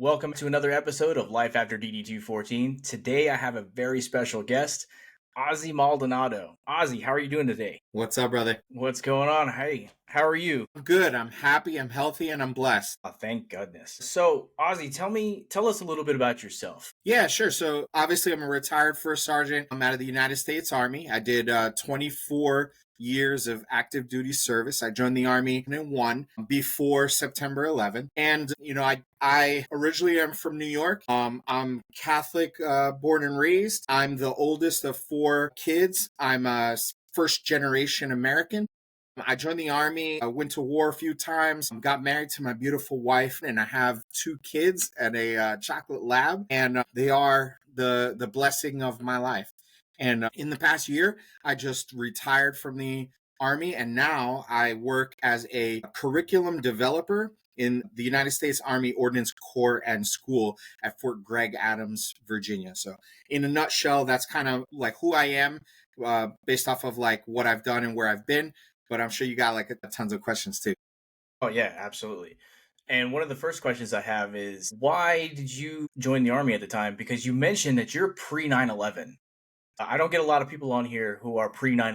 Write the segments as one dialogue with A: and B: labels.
A: Welcome to another episode of Life After DD214. Today I have a very special guest, Ozie Maldonado. Ozie, how are you doing today?
B: What's up, brother?
A: What's going on? Hey, how are you?
B: I'm good. I'm happy. I'm healthy, and I'm blessed.
A: Oh, thank goodness. So, Ozie, tell us a little bit about yourself.
B: Yeah, sure. So obviously, I'm a retired first sergeant. I'm out of the United States Army. I did 24 years of active duty service. I joined the Army in one before September 11th. And, I originally am from New York. I'm Catholic, born and raised. I'm the oldest of four kids. I'm a first generation American. I joined the Army. I went to war a few times, got married to my beautiful wife, and I have two kids and a chocolate lab, and they are the blessing of my life. And in the past year, I just retired from the Army, and now I work as a curriculum developer in the United States Army Ordnance Corps and School at Fort Gregg Adams, Virginia. So in a nutshell, that's kind of like who I am, based off of like what I've done and where I've been. But I'm sure you got like tons of questions too.
A: Oh, yeah, absolutely. And one of the first questions I have is why did you join the Army at the time? Because you mentioned that you're pre 9/11. I don't get a lot of people on here who are pre 9.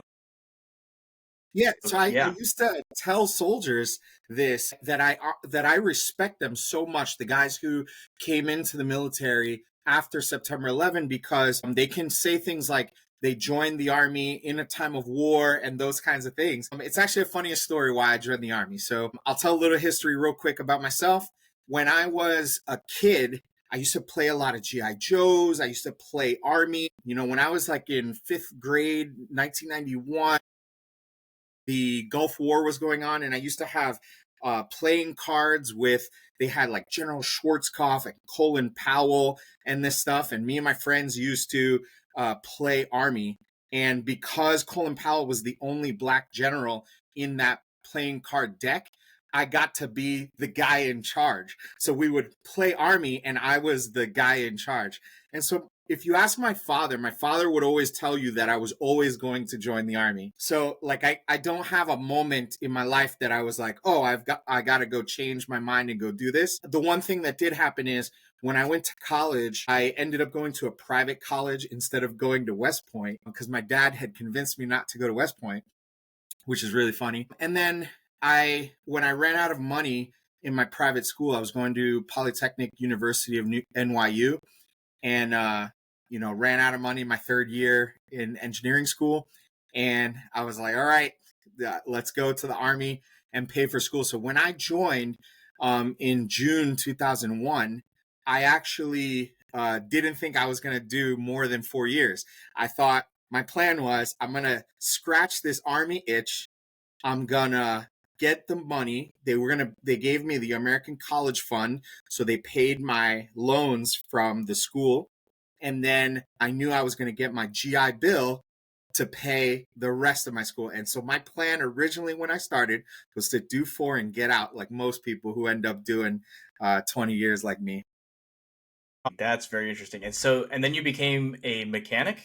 B: Yeah, so I
A: Yeah.
B: used to tell soldiers this that I respect them so much, the guys who came into the military after September 11, because they can say things like they joined the Army in a time of war and those kinds of things. It's actually a funniest story why I joined the Army. So I'll tell a little history real quick about myself. When I was a kid, I used to play a lot of GI Joes. I used to play Army. When I was like in fifth grade, 1991, the Gulf War was going on, and I used to have playing cards with, they had like General Schwarzkopf and Colin Powell and this stuff, and me and my friends used to play Army. And because Colin Powell was the only black general in that playing card deck, I got to be the guy in charge. So we would play Army, and I was the guy in charge. And so if you ask my father would always tell you that I was always going to join the Army. So like I don't have a moment in my life that I was like, oh, I got to go change my mind and go do this. The one thing that did happen is when I went to college, I ended up going to a private college instead of going to West Point because my dad had convinced me not to go to West Point, which is really funny. And then when I ran out of money in my private school, I was going to Polytechnic University of NYU, and ran out of money my third year in engineering school. And I was like, all right, let's go to the Army and pay for school. So when I joined in June 2001, I actually didn't think I was going to do more than 4 years. I thought my plan was I'm going to scratch this Army itch. I'm going to get the money. They gave me the American College Fund. So they paid my loans from the school. And then I knew I was going to get my GI Bill to pay the rest of my school. And so my plan originally when I started was to do 4 and get out, like most people who end up doing 20 years like me.
A: That's very interesting. And then you became a mechanic?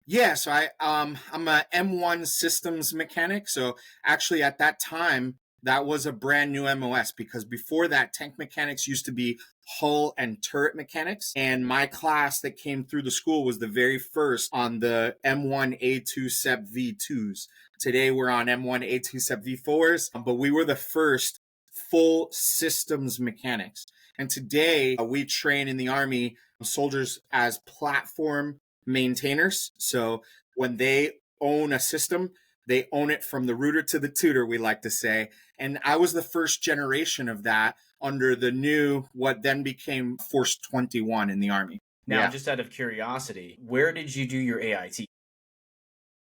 B: Yeah, so I'm a M1 systems mechanic. So actually at that time, that was a brand new MOS, because before that, tank mechanics used to be hull and turret mechanics. And my class that came through the school was the very first on the M1A2 SEP V2s. Today we're on M1A2 SEP V4s, but we were the first full systems mechanics. And today we train in the Army soldiers as platform maintainers. So when they own a system, they own it from the rooter to the tutor, we like to say. And I was the first generation of that under the new, what then became Force 21 in the Army.
A: Now, just out of curiosity, where did you do your AIT?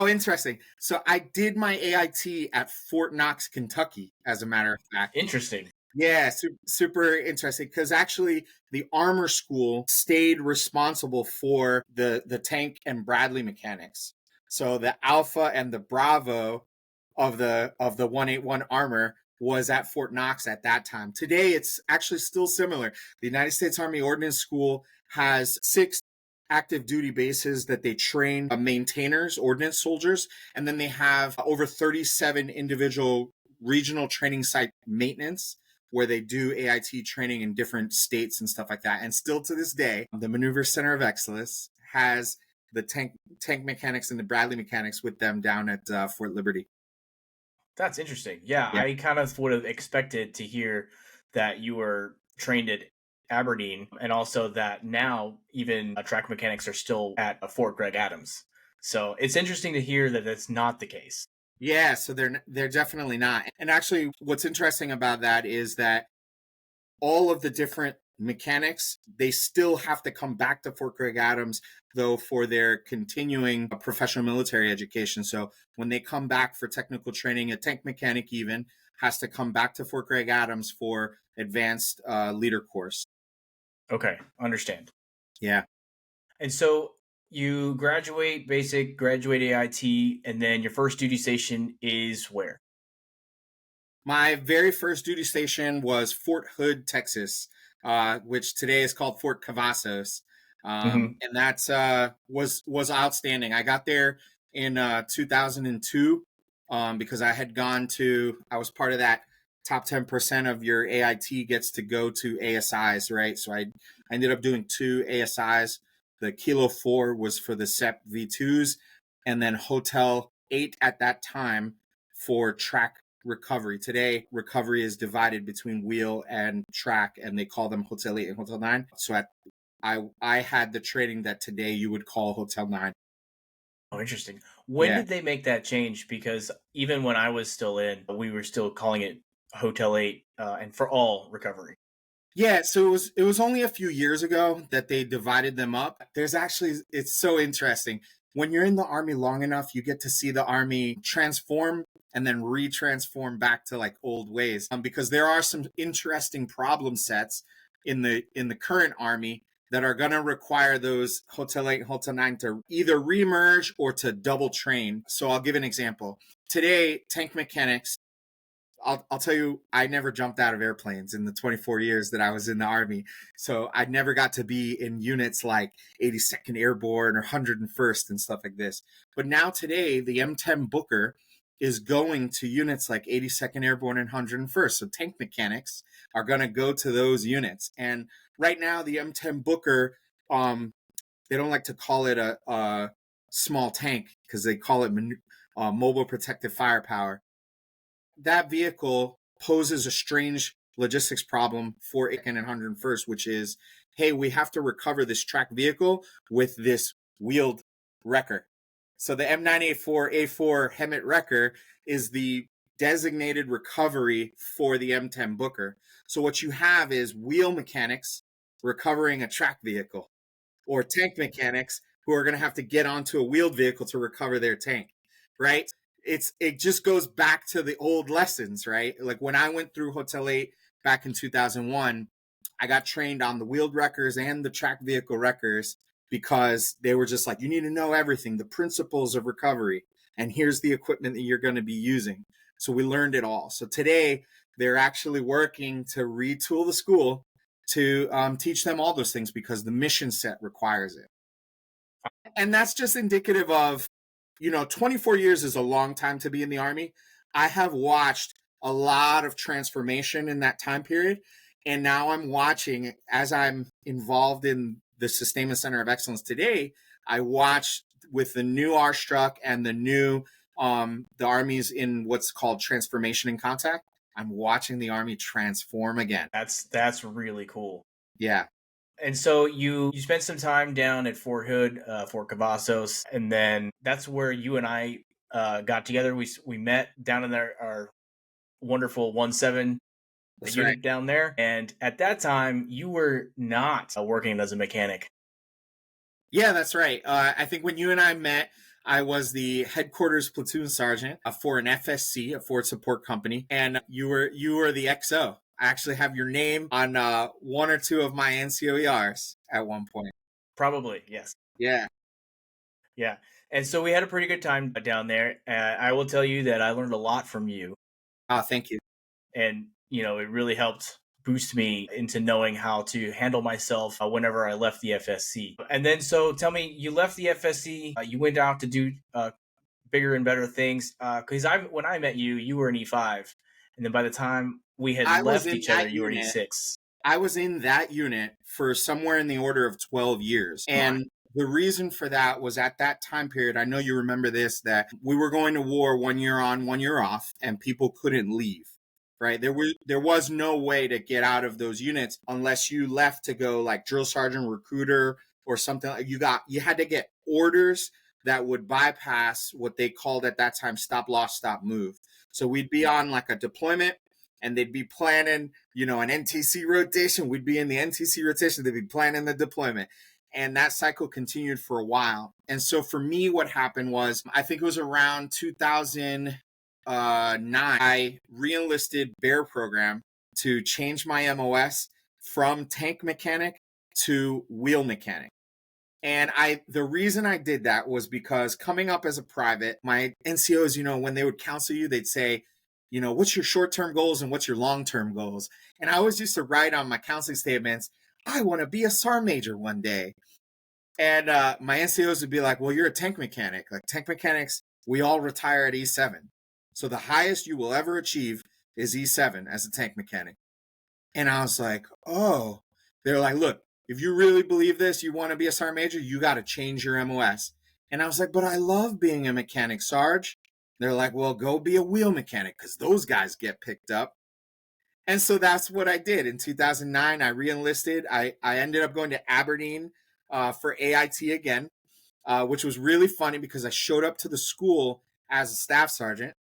B: Oh, interesting. So I did my AIT at Fort Knox, Kentucky, as a matter of fact.
A: Interesting.
B: Yeah, super interesting, because actually the armor school stayed responsible for the tank and Bradley mechanics. So the Alpha and the Bravo of the 181 armor was at Fort Knox at that time. Today, it's actually still similar. The United States Army Ordnance School has 6 active duty bases that they train maintainers, ordnance soldiers, and then they have over 37 individual regional training site maintenance where they do AIT training in different states and stuff like that. And still to this day, the Maneuver Center of Excellence has the tank mechanics and the Bradley mechanics with them down at Fort Liberty.
A: That's interesting. Yeah,
B: Yeah.
A: I kind of would have expected to hear that you were trained at Aberdeen, and also that now even track mechanics are still at Fort Greg Adams. So it's interesting to hear that that's not the case.
B: Yeah, so they're definitely not. And actually, what's interesting about that is that all of the different mechanics, they still have to come back to Fort Greg Adams, though, for their continuing professional military education. So when they come back for technical training, a tank mechanic even has to come back to Fort Greg Adams for advanced leader course.
A: Okay, understand.
B: Yeah.
A: And so you graduate basic, graduate AIT, and then your first duty station is where?
B: My very first duty station was Fort Hood, Texas, which today is called Fort Cavazos, and that's was outstanding. I got there in 2002 because I was part of that top 10% of your AIT gets to go to ASIs, right? So I ended up doing 2 ASIs. The Kilo 4 was for the SEP V2s, and then Hotel 8 at that time for track recovery. Today, recovery is divided between wheel and track, and they call them Hotel 8 and Hotel 9. So I had the training that today you would call Hotel 9.
A: Oh, interesting. When
B: Yeah.
A: did they make that change? Because even when I was still in, we were still calling it Hotel 8 and for all recovery.
B: Yeah, so it was only a few years ago that they divided them up. It's so interesting. When you're in the Army long enough, you get to see the Army transform and then retransform back to like old ways. Because there are some interesting problem sets in the current Army that are going to require those Hotel 8 and Hotel 9 to either remerge or to double train. So I'll give an example. Today, tank mechanics, I'll tell you, I never jumped out of airplanes in the 24 years that I was in the Army. So I never got to be in units like 82nd Airborne or 101st and stuff like this. But now today, the M10 Booker is going to units like 82nd Airborne and 101st. So tank mechanics are going to go to those units. And right now, the M10 Booker, they don't like to call it a small tank because they call it mobile protective firepower. That vehicle poses a strange logistics problem for 82nd and 101st, which is, hey, we have to recover this track vehicle with this wheeled wrecker. So the M9A4 Hemet wrecker is the designated recovery for the M10 Booker. So what you have is wheel mechanics recovering a track vehicle, or tank mechanics who are going to have to get onto a wheeled vehicle to recover their tank, right? It just goes back to the old lessons, right? Like when I went through Hotel 8 back in 2001, I got trained on the wheeled wreckers and the track vehicle wreckers because they were just like, you need to know everything, the principles of recovery, and here's the equipment that you're going to be using. So we learned it all. So today they're actually working to retool the school to teach them all those things because the mission set requires it. And that's just indicative of, 24 years is a long time to be in the Army. I have watched a lot of transformation in that time period. And now I'm watching, as I'm involved in the Sustainment Center of Excellence today, I watch with the new R-Struck and the new, the Army's in what's called transformation in contact. I'm watching the Army transform again.
A: That's really cool.
B: Yeah.
A: And so you spent some time down at Fort Hood, Fort Cavazos, and then that's where you and I got together. We met down in our wonderful 1-7
B: That's
A: unit
B: right.
A: down there. And at that time, you were not working as a mechanic.
B: Yeah, that's right. I think when you and I met, I was the headquarters platoon sergeant for an FSC, a forward support company, and you were the XO. I actually have your name on 1 or 2 of my NCOERs at one point.
A: Probably, yes.
B: Yeah.
A: Yeah. And so we had a pretty good time down there. I will tell you that I learned a lot from you.
B: Oh, thank you.
A: And, it really helped boost me into knowing how to handle myself whenever I left the FSC. And then, so tell me, you left the FSC, you went out to do bigger and better things. Because when I met you, you were an E5. And then by the time we had
B: I was
A: left
B: in
A: each other.
B: that
A: You were
B: unit.
A: E6.
B: I was in that unit for somewhere in the order of 12 years. And the reason for that was at that time period, I know you remember this, that we were going to war 1 year on, 1 year off, and people couldn't leave. Right. There was no way to get out of those units unless you left to go like drill sergeant, recruiter, or something. You had to get orders that would bypass what they called at that time stop loss, stop move. So we'd be on like a deployment and they'd be planning, an NTC rotation. We'd be in the NTC rotation. They'd be planning the deployment. And that cycle continued for a while. And so for me, what happened was, I think it was around 2009, I re-enlisted Bear program to change my MOS from tank mechanic to wheel mechanic. And the reason I did that was because coming up as a private, my NCOs, when they would counsel you, they'd say, what's your short-term goals and what's your long-term goals? And I always used to write on my counseling statements, I want to be a SAR major one day. And my NCOs would be like, well, you're a tank mechanic. Like tank mechanics, we all retire at E7. So the highest you will ever achieve is E7 as a tank mechanic. And I was like, oh, they're like, look, if you really believe this, you want to be a SAR major, you got to change your MOS. And I was like, but I love being a mechanic, Sarge. They're like, well, go be a wheel mechanic because those guys get picked up. And so that's what I did. In 2009, I re-enlisted. I ended up going to Aberdeen for AIT again, which was really funny because I showed up to the school as a staff sergeant.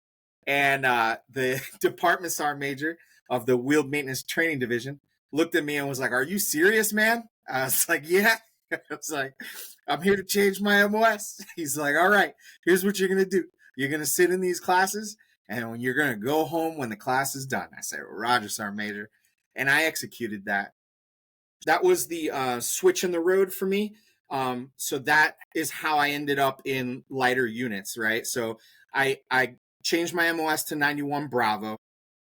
B: And the department SAR major of the Wheeled Maintenance Training Division looked at me and was like, are you serious, man? I was like, yeah. I was like, I'm here to change my MOS. He's like, all right, here's what you're going to do. You're going to sit in these classes, and you're going to go home when the class is done. I said, Roger, SAR major. And I executed that. That was the switch in the road for me. So that is how I ended up in lighter units, right? So I changed my MOS to 91 Bravo.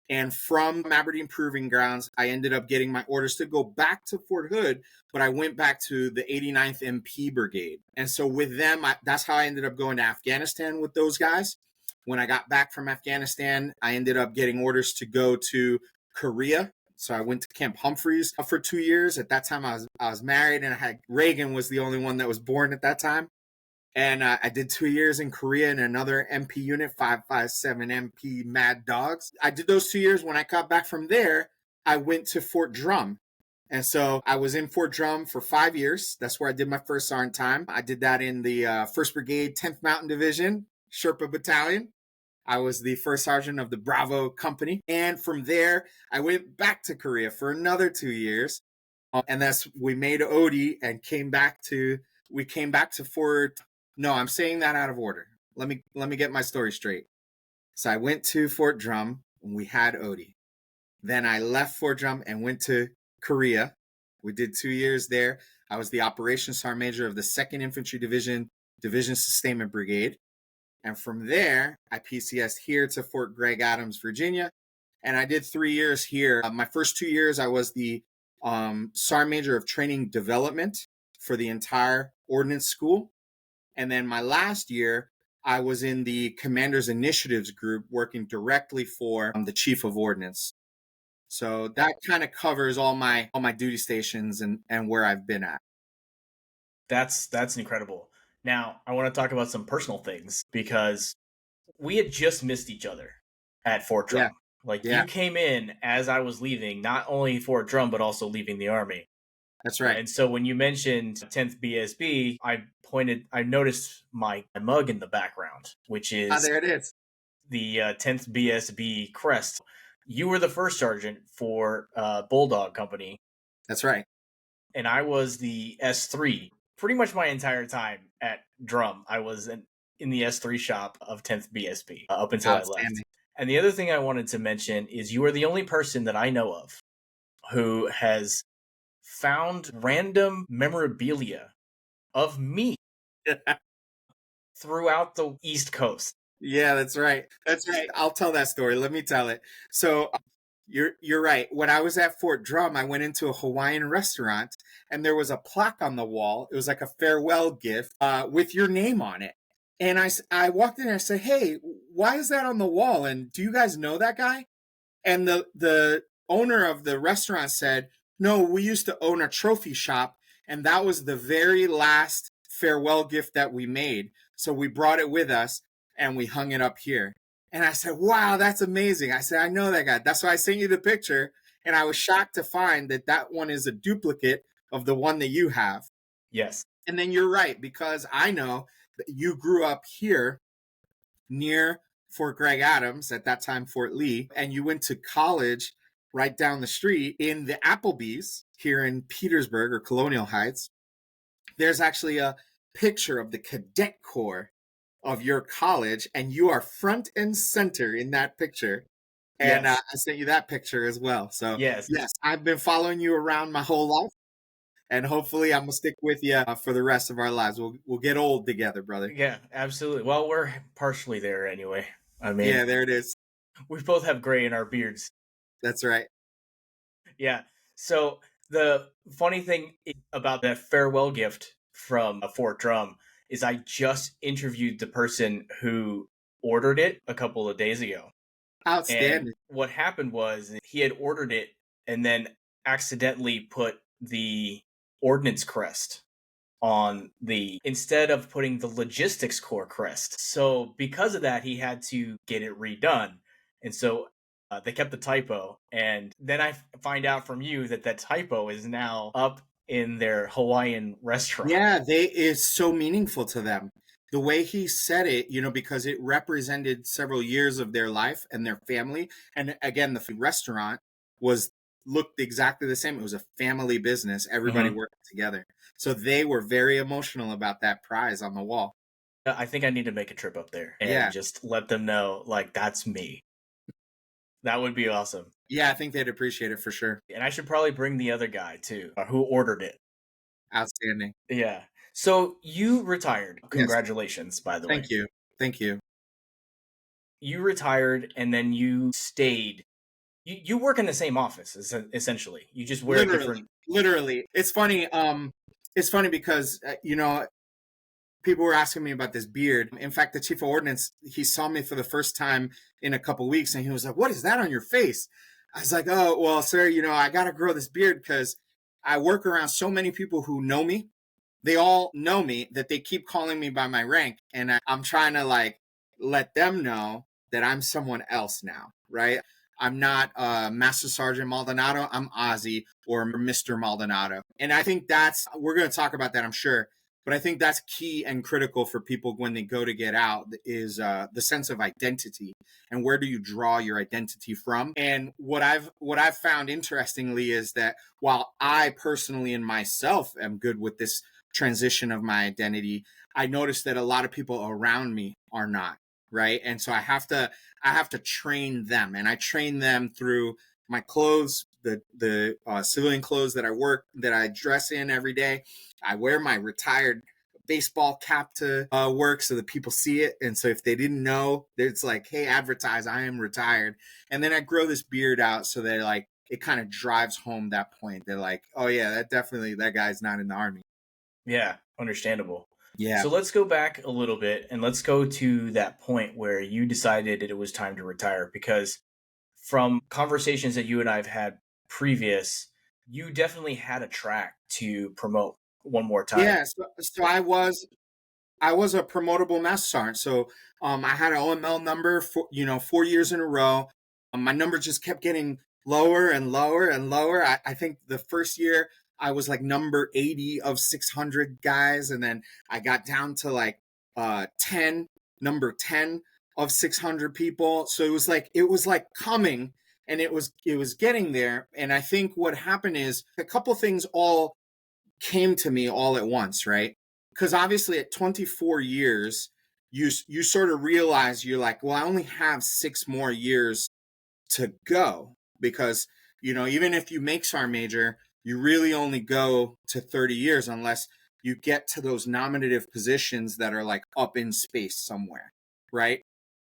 B: And from Aberdeen Proving Grounds, I ended up getting my orders to go back to Fort Hood, but I went back to the 89th MP Brigade. And so with them, that's how I ended up going to Afghanistan with those guys. When I got back from Afghanistan, I ended up getting orders to go to Korea. So I went to Camp Humphreys for 2 years. At that time, I was married, and Reagan was the only one that was born at that time. And I did 2 years in Korea in another MP unit, 557 MP Mad Dogs. I did those 2 years. When I got back from there, I went to Fort Drum. And so I was in Fort Drum for 5 years. That's where I did my first sergeant time. I did that in the 1st Brigade, 10th Mountain Division, Sherpa Battalion. I was the first sergeant of the Bravo Company. And from there, I went back to Korea for another 2 years. And we made Ozie and came back to Fort. No, I'm saying that out of order. Let me get my story straight. So I went to Fort Drum and we had Ozie. Then I left Fort Drum and went to Korea. We did 2 years there. I was the Operations Sergeant Major of the 2nd Infantry Division Sustainment Brigade. And from there, I PCS'd here to Fort Gregg Adams, Virginia. And I did 3 years here. My first 2 years, I was the Sergeant Major of Training Development for the entire Ordnance School. And then my last year, I was in the Commander's Initiatives group working directly for the Chief of Ordnance. So that kind of covers all my duty stations and where I've been at.
A: That's incredible. Now, I want to talk about some personal things because we had just missed each other at Fort Drum. You came in as I was leaving, not only Fort Drum, but also leaving the Army.
B: That's right.
A: And so when you mentioned 10th BSB, I noticed my mug in the background, which is
B: there it is.
A: The 10th BSB crest. You were the first sergeant for Bulldog Company.
B: That's right.
A: And I was the S3 pretty much my entire time at Drum. I was in the S3 shop of 10th BSB up until I left. And the other thing I wanted to mention is you are the only person that I know of who has found random memorabilia of me throughout the East Coast.
B: Yeah, that's right. That's right. I'll tell that story. Let me tell it. So you're right. When I was at Fort Drum, I went into a Hawaiian restaurant and there was a plaque on the wall. It was like a farewell gift with your name on it. And I walked in and I said, hey, why is that on the wall? And do you guys know that guy? And the owner of the restaurant said, no, we used to own a trophy shop, and that was the very last farewell gift that we made. So we brought it with us and we hung it up here. And I said, wow, that's amazing. I said, I know that guy. That's why I sent you the picture. And I was shocked to find that that one is a duplicate of the one that you have.
A: Yes.
B: And then you're right, because I know that you grew up here near Fort Gregg Adams, at that time Fort Lee, and you went to college right down the street in the Applebee's here in Petersburg or Colonial Heights. There's actually a picture of the cadet corps of your college, and you are front and center in that picture. And
A: Yes.
B: I sent you that picture as well. So,
A: Yes.
B: yes, I've been following you around my whole life, and hopefully I'm going to stick with you for the rest of our lives. We'll get old together, brother.
A: Yeah, absolutely. Well, we're partially there anyway. I mean,
B: Yeah, there it is.
A: we both have gray in our beards.
B: That's right.
A: Yeah. So the funny thing about that farewell gift from Fort Drum is I just interviewed the person who ordered it a couple of days ago. And
B: Outstanding.
A: what happened was he had ordered it and then accidentally put the ordnance crest on the instead of putting the logistics core crest. So because of that, he had to get it redone. And so they kept the typo. And then I find out from you that that typo is now up in their Hawaiian restaurant.
B: Yeah, they is so meaningful to them. The way he said it, because it represented several years of their life and their family. And again, the restaurant looked exactly the same. It was a family business, everybody working together. So they were very emotional about that prize on the wall.
A: I think I need to make a trip up there and just let them know, like, that's me. That would be awesome.
B: Yeah, I think they'd appreciate it for sure.
A: And I should probably bring the other guy too, who ordered it.
B: Outstanding.
A: Yeah. So you retired.
B: Yes.
A: Congratulations, by the way.
B: Thank you. Thank you.
A: You retired and then you stayed. You work in the same office, essentially. You just wear different.
B: Literally. It's funny. It's funny because, people were asking me about this beard. In fact, the chief of ordnance, he saw me for the first time in a couple weeks and he was like, what is that on your face? I was like, oh, well, sir, I got to grow this beard because I work around so many people who know me. They all know me, that they keep calling me by my rank. And I'm trying to let them know that I'm someone else now, right? I'm not Master Sergeant Maldonado. I'm Ozie or Mr. Maldonado. And I think we're going to talk about that, I'm sure. But I think that's key and critical for people when they go to get out is the sense of identity and where do you draw your identity from. And what I've found interestingly is that while I personally and myself am good with this transition of my identity, I noticed that a lot of people around me are not, right? And so I have to train them, and I train them through my clothes, the civilian clothes that I dress in every day. I wear my retired baseball cap to work so that people see it. And so if they didn't know, it's like, hey, advertise, I am retired. And then I grow this beard out so that it kind of drives home that point. They're like, oh yeah, that guy's not in the Army.
A: Yeah, understandable.
B: Yeah.
A: So let's go back a little bit and let's go to that point where you decided that it was time to retire, because from conversations that you and I have had previous, you definitely had a track to promote one more time.
B: Yeah. So I was a promotable master sergeant. So I had an OML number for 4 years in a row. My number just kept getting lower and lower and lower. I think the first year I was like number 80 of 600 guys, and then I got down to number 10 of 600 people. So it was like coming, and it was getting there. And I think what happened is a couple things all came to me all at once, right? Because obviously at 24 years, you sort of realize you're like, well, I only have 6 more years to go, because even if you make sergeant major, you really only go to 30 years unless you get to those nominative positions that are like up in space somewhere, right?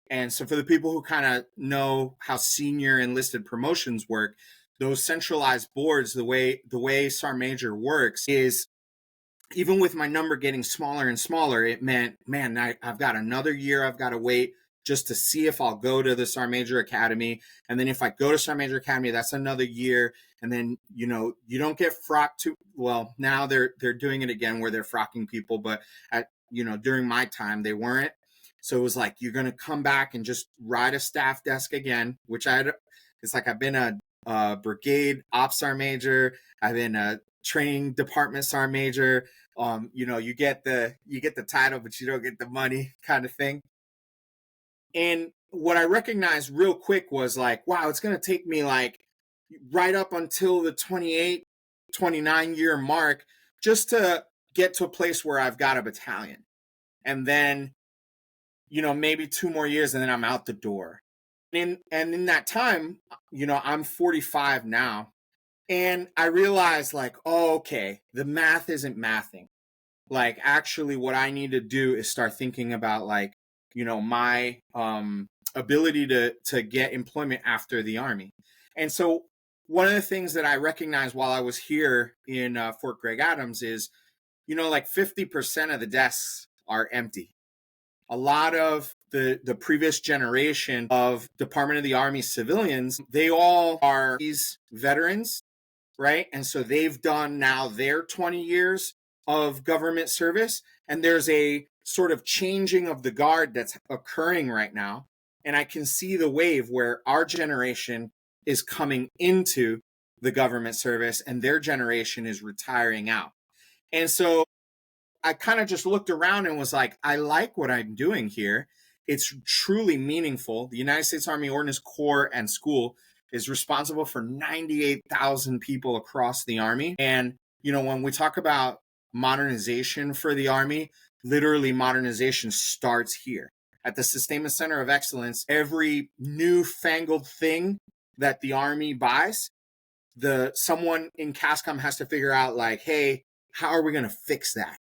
B: And so for the people who kind of know how senior enlisted promotions work, those centralized boards, the way sergeant major works is, even with my number getting smaller and smaller, it meant, man, I've got another year I've got to wait just to see if I'll go to the Sergeant Major Academy. And then if I go to Sergeant Major Academy, that's another year. And then, you know, you don't get frocked to, well, now they're doing it again where they're frocking people. But at, you know, during my time, they weren't. So it was like, you're going to come back and just ride a staff desk again, which it's like I've been a brigade ops sergeant major. I've been a training department sergeant major. You know, you get the title, but you don't get the money kind of thing. And what I recognized real quick was like, wow, it's going to take me like right up until the 28, 29 year mark just to get to a place where I've got a battalion. And then, you know, maybe 2 more years and then I'm out the door. And in that time, you know, I'm 45 now. And I realized like, oh, okay, the math isn't mathing. Like actually what I need to do is start thinking about like, you know, my ability to get employment after the Army. And so one of the things that I recognized while I was here in Fort Gregg Adams is, you know, like 50% of the desks are empty. A lot of the previous generation of Department of the Army civilians, they all are these veterans, right? And so they've done now their 20 years of government service. And there's a sort of changing of the guard that's occurring right now. And I can see the wave where our generation is coming into the government service and their generation is retiring out. And so I kind of just looked around and was like, I like what I'm doing here. It's truly meaningful. The United States Army Ordnance Corps and School is responsible for 98,000 people across the Army. And, you know, when we talk about modernization for the Army, literally modernization starts here. At the Sustainment Center of Excellence, every newfangled thing that the Army buys, someone in CASCOM has to figure out like, hey, how are we going to fix that?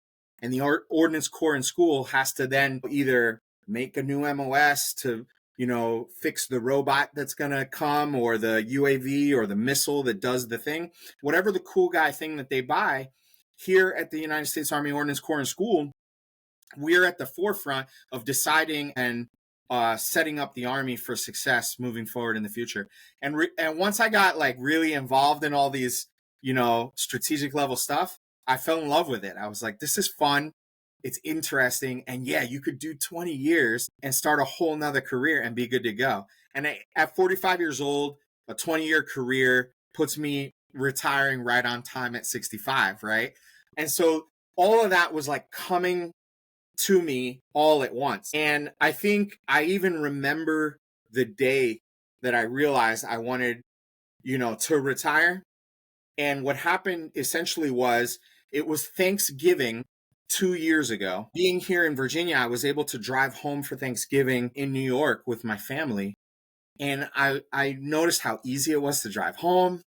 B: And the Ordnance Corps and School has to then either make a new MOS to, you know, fix the robot that's going to come or the UAV or the missile that does the thing. Whatever the cool guy thing that they buy, here at the United States Army Ordnance Corps and School, we're at the forefront of deciding and setting up the Army for success moving forward in the future. And once I got like really involved in all these, you know, strategic level stuff, I fell in love with it. I was like, this is fun. It's interesting. And yeah, you could do 20 years and start a whole nother career and be good to go. And at 45 years old, a 20-year career puts me retiring right on time at 65, right? And so all of that was like coming to me all at once. And I think I even remember the day that I realized I wanted, you know, to retire. And what happened essentially was it was Thanksgiving 2 years ago. Being here in Virginia, I was able to drive home for Thanksgiving in New York with my family. And I noticed how easy it was to drive home,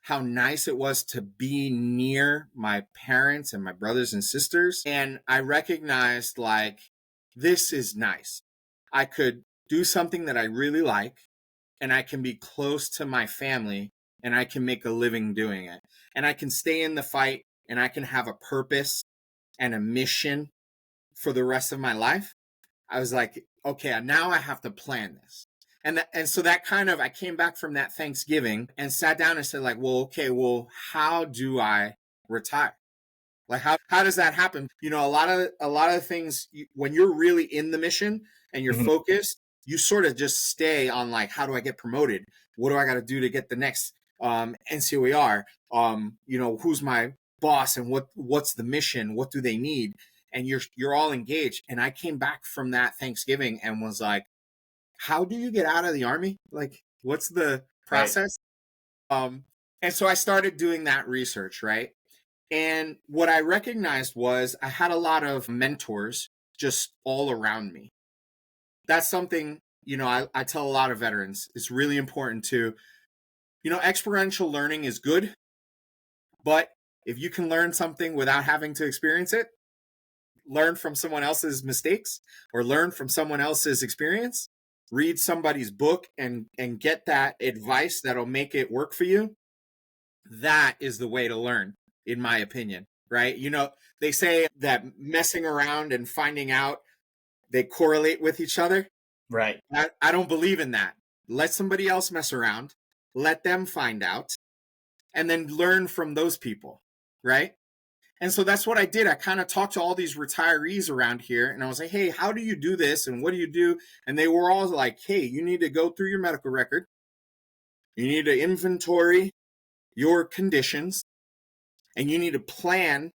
B: how nice it was to be near my parents and my brothers and sisters. And I recognized like, this is nice. I could do something that I really like and I can be close to my family and I can make a living doing it. And I can stay in the fight and I can have a purpose and a mission for the rest of my life. I was like, okay, now I have to plan this. And so that kind of, I came back from that Thanksgiving and sat down and said like, well, okay, well, how do I retire? Like, how does that happen? You know, a lot of things, when you're really in the mission and you're focused, you sort of just stay on like, how do I get promoted? What do I got to do to get the next NCOER? You know, who's my boss and what's the mission? What do they need? And you're all engaged. And I came back from that Thanksgiving and was like, how do you get out of the Army? Like, what's the process? Right. And so I started doing that research, right? And what I recognized was I had a lot of mentors just all around me. That's something, you know, I tell a lot of veterans, it's really important to, you know, experiential learning is good, but if you can learn something without having to experience it, learn from someone else's mistakes or learn from someone else's experience, read somebody's book and get that advice that'll make it work for you. That is the way to learn, in my opinion, right? You know, they say that messing around and finding out, they correlate with each other.
A: Right.
B: I don't believe in that. Let somebody else mess around, let them find out, and then learn from those people, right? And so that's what I did. I kind of talked to all these retirees around here and I was like, hey, how do you do this? And what do you do? And they were all like, hey, you need to go through your medical record. You need to inventory your conditions and you need to plan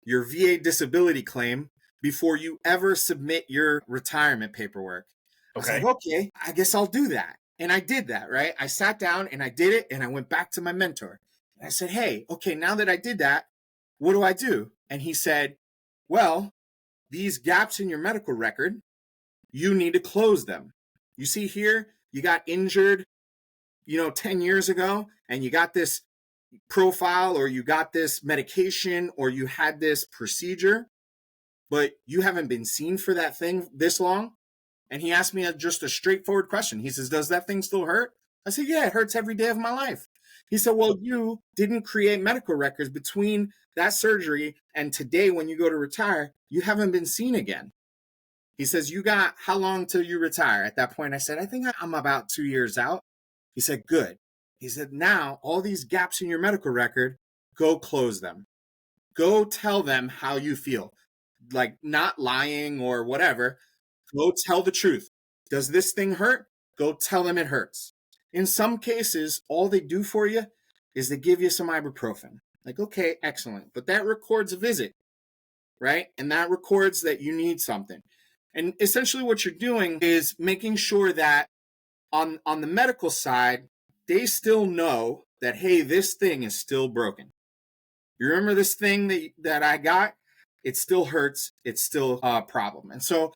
B: your VA disability claim before you ever submit your retirement paperwork. I was like,
A: Okay.
B: okay, I guess I'll do that. And I did that, right? I sat down and I did it and I went back to my mentor. And I said, hey, okay, now that I did that, what do I do? And he said, well, these gaps in your medical record, you need to close them. You see here, you got injured, 10 years ago, and you got this profile or you got this medication or you had this procedure, but you haven't been seen for that thing this long. And he asked me just a straightforward question. He says, does that thing still hurt? I said, yeah, it hurts every day of my life. He said, well, you didn't create medical records between that surgery and today when you go to retire, you haven't been seen again. He says, you got how long till you retire? At that point, I said, I think I'm about 2 years out. He said, good. He said, now all these gaps in your medical record, go close them. Go tell them how you feel. Like not lying or whatever. Go tell the truth. Does this thing hurt? Go tell them it hurts. In some cases, all they do for you is they give you some ibuprofen. Like, okay, excellent. But that records a visit, right? And that records that you need something. And essentially what you're doing is making sure that on the medical side, they still know that, hey, this thing is still broken. You remember this thing that I got? It still hurts. It's still a problem. And so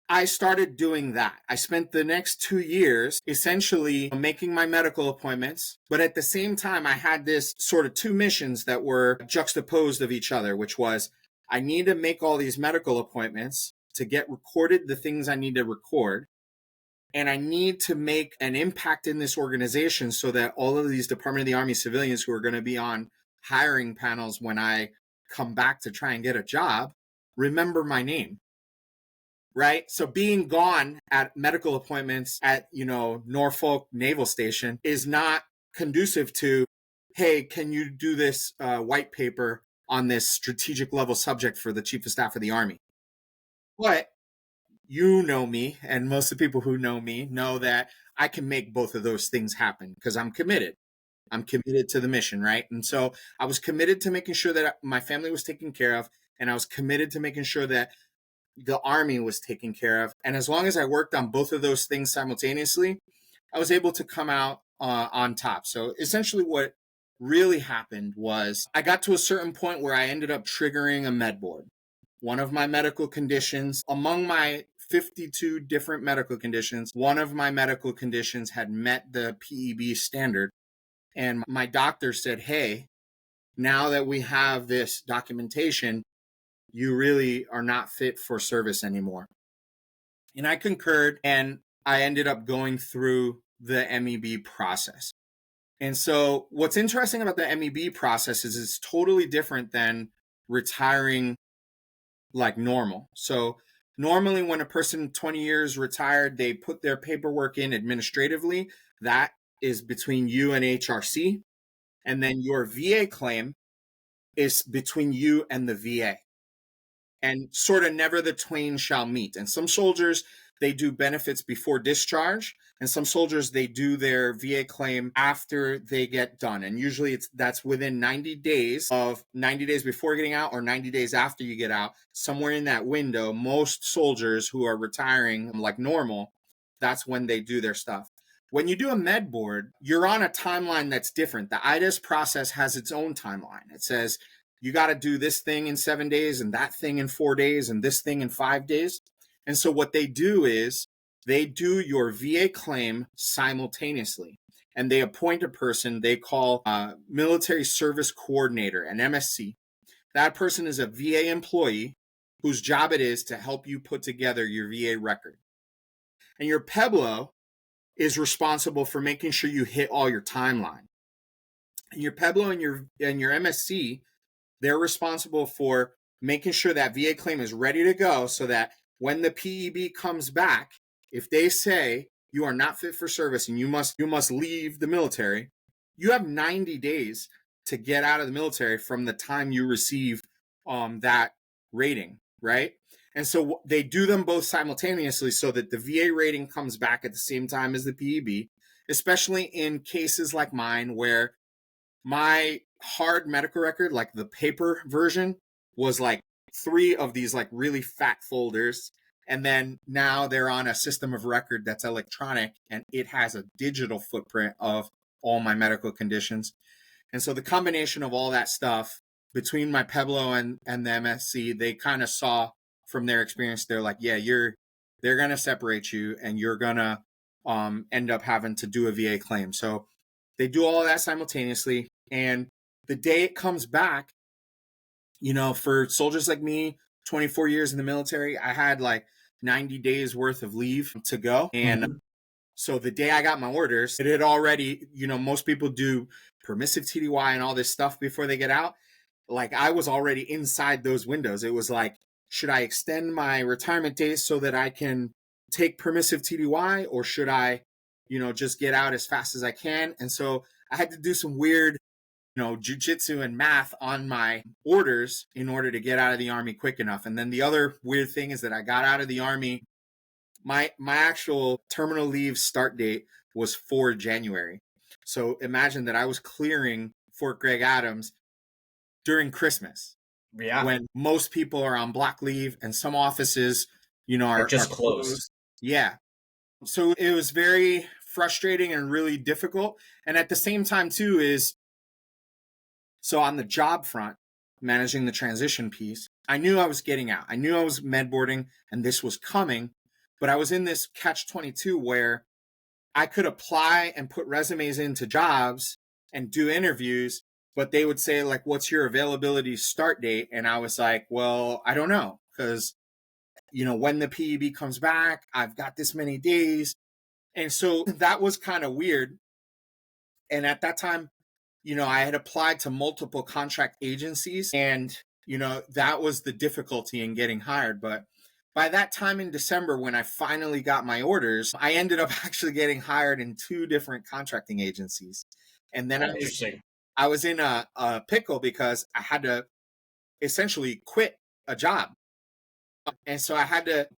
B: I started doing that. I spent the next 2 years essentially making my medical appointments. But at the same time, I had this sort of two missions that were juxtaposed of each other, which was I need to make all these medical appointments to get recorded the things I need to record. And I need to make an impact in this organization so that all of these Department of the Army civilians who are going to be on hiring panels when I come back to try and get a job remember my name. Right? So being gone at medical appointments at, Norfolk Naval Station is not conducive to, hey, can you do this white paper on this strategic level subject for the Chief of Staff of the Army? But you know me, and most of the people who know me know that I can make both of those things happen because I'm committed. I'm committed to the mission, right? And so I was committed to making sure that my family was taken care of, and I was committed to making sure that the Army was taken care of. And as long as I worked on both of those things simultaneously, I was able to come out on top. So essentially what really happened was I got to a certain point where I ended up triggering a med board. One of my medical conditions, among my 52 different medical conditions, one of my medical conditions had met the PEB standard. And my doctor said, hey, now that we have this documentation, you really are not fit for service anymore. And I concurred, and I ended up going through the MEB process. And so what's interesting about the MEB process is it's totally different than retiring like normal. So normally when a person 20 years retired, they put their paperwork in administratively. That is between you and HRC. And then your VA claim is between you and the VA. And sort of never the twain shall meet. And some soldiers, they do benefits before discharge, and some soldiers, they do their VA claim after they get done. And usually that's within 90 days before getting out or 90 days after you get out. Somewhere in that window, most soldiers who are retiring like normal, that's when they do their stuff. When you do a med board, you're on a timeline that's different. The IDAS process has its own timeline. It says, you got to do this thing in 7 days and that thing in 4 days and this thing in 5 days. And so what they do is they do your VA claim simultaneously, and they appoint a person they call a military service coordinator, an MSC. That person is a VA employee whose job it is to help you put together your VA record. And your PEBLO is responsible for making sure you hit all your timeline. And your PEBLO and your MSC, they're responsible for making sure that VA claim is ready to go so that when the PEB comes back, If they say you are not fit for service and you must leave the military, you have 90 days to get out of the military from the time you receive that rating, right? And so they do them both simultaneously so that the VA rating comes back at the same time as the PEB, especially in cases like mine where my hard medical record, like the paper version, was like 3 of these like really fat folders. And then now they're on a system of record that's electronic and it has a digital footprint of all my medical conditions. And so the combination of all that stuff between my Peblo and the MSC, they kind of saw from their experience, they're like, yeah, they're going to separate you and you're going to end up having to do a VA claim. So they do all of that simultaneously. And the day it comes back, you know, for soldiers like me, 24 years in the military, I had like 90 days worth of leave to go. And so the day I got my orders, it had already, you know, most people do permissive TDY and all this stuff before they get out. Like I was already inside those windows. It was like, should I extend my retirement days so that I can take permissive TDY, or should I, you know, just get out as fast as I can? And so I had to do some weird, you know, jujitsu and math on my orders in order to get out of the Army quick enough. And then the other weird thing is that I got out of the Army. My actual terminal leave start date was 4 January. So imagine that I was clearing Fort Gregg Adams during Christmas.
A: Yeah.
B: When most people are on block leave and some offices, you know, are
A: just closed.
B: Yeah. So it was very frustrating and really difficult. And at the same time too is, so on the job front, managing the transition piece, I knew I was getting out. I knew I was med boarding and this was coming, but I was in this catch-22 where I could apply and put resumes into jobs and do interviews, but they would say like, what's your availability start date? And I was like, well, I don't know, because, you know, when the PEB comes back, I've got this many days. And so that was kind of weird. And at that time, you know, I had applied to multiple contract agencies and, you know, that was the difficulty in getting hired. But by that time in December, when I finally got my orders, I ended up actually getting hired in 2 different contracting agencies. And then I was in a pickle because I had to essentially quit a job. And so I had to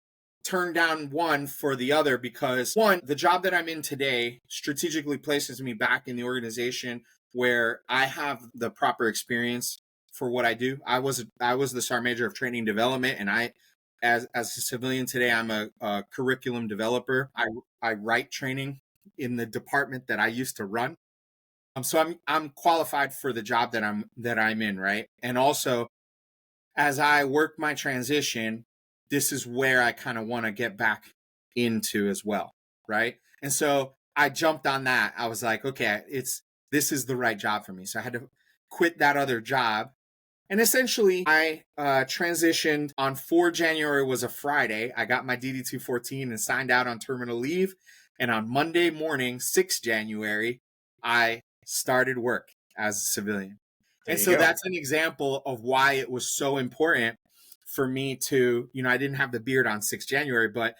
B: turn down one for the other because one, the job that I'm in today strategically places me back in the organization where I have the proper experience for what I do. I was the Sergeant Major of Training Development, and I, as a civilian today, I'm a curriculum developer. I write training in the department that I used to run. So I'm qualified for the job that I'm in, right? And also, as I work my transition, this is where I kind of want to get back into as well, right? And so I jumped on that. I was like, okay, this is the right job for me. So I had to quit that other job. And essentially, I transitioned on 4 January was a Friday. I got my LADD214 and signed out on terminal leave. And on Monday morning, 6 January, I started work as a civilian. And so that's an example of why it was so important for me to, you know, I didn't have the beard on 6 January, but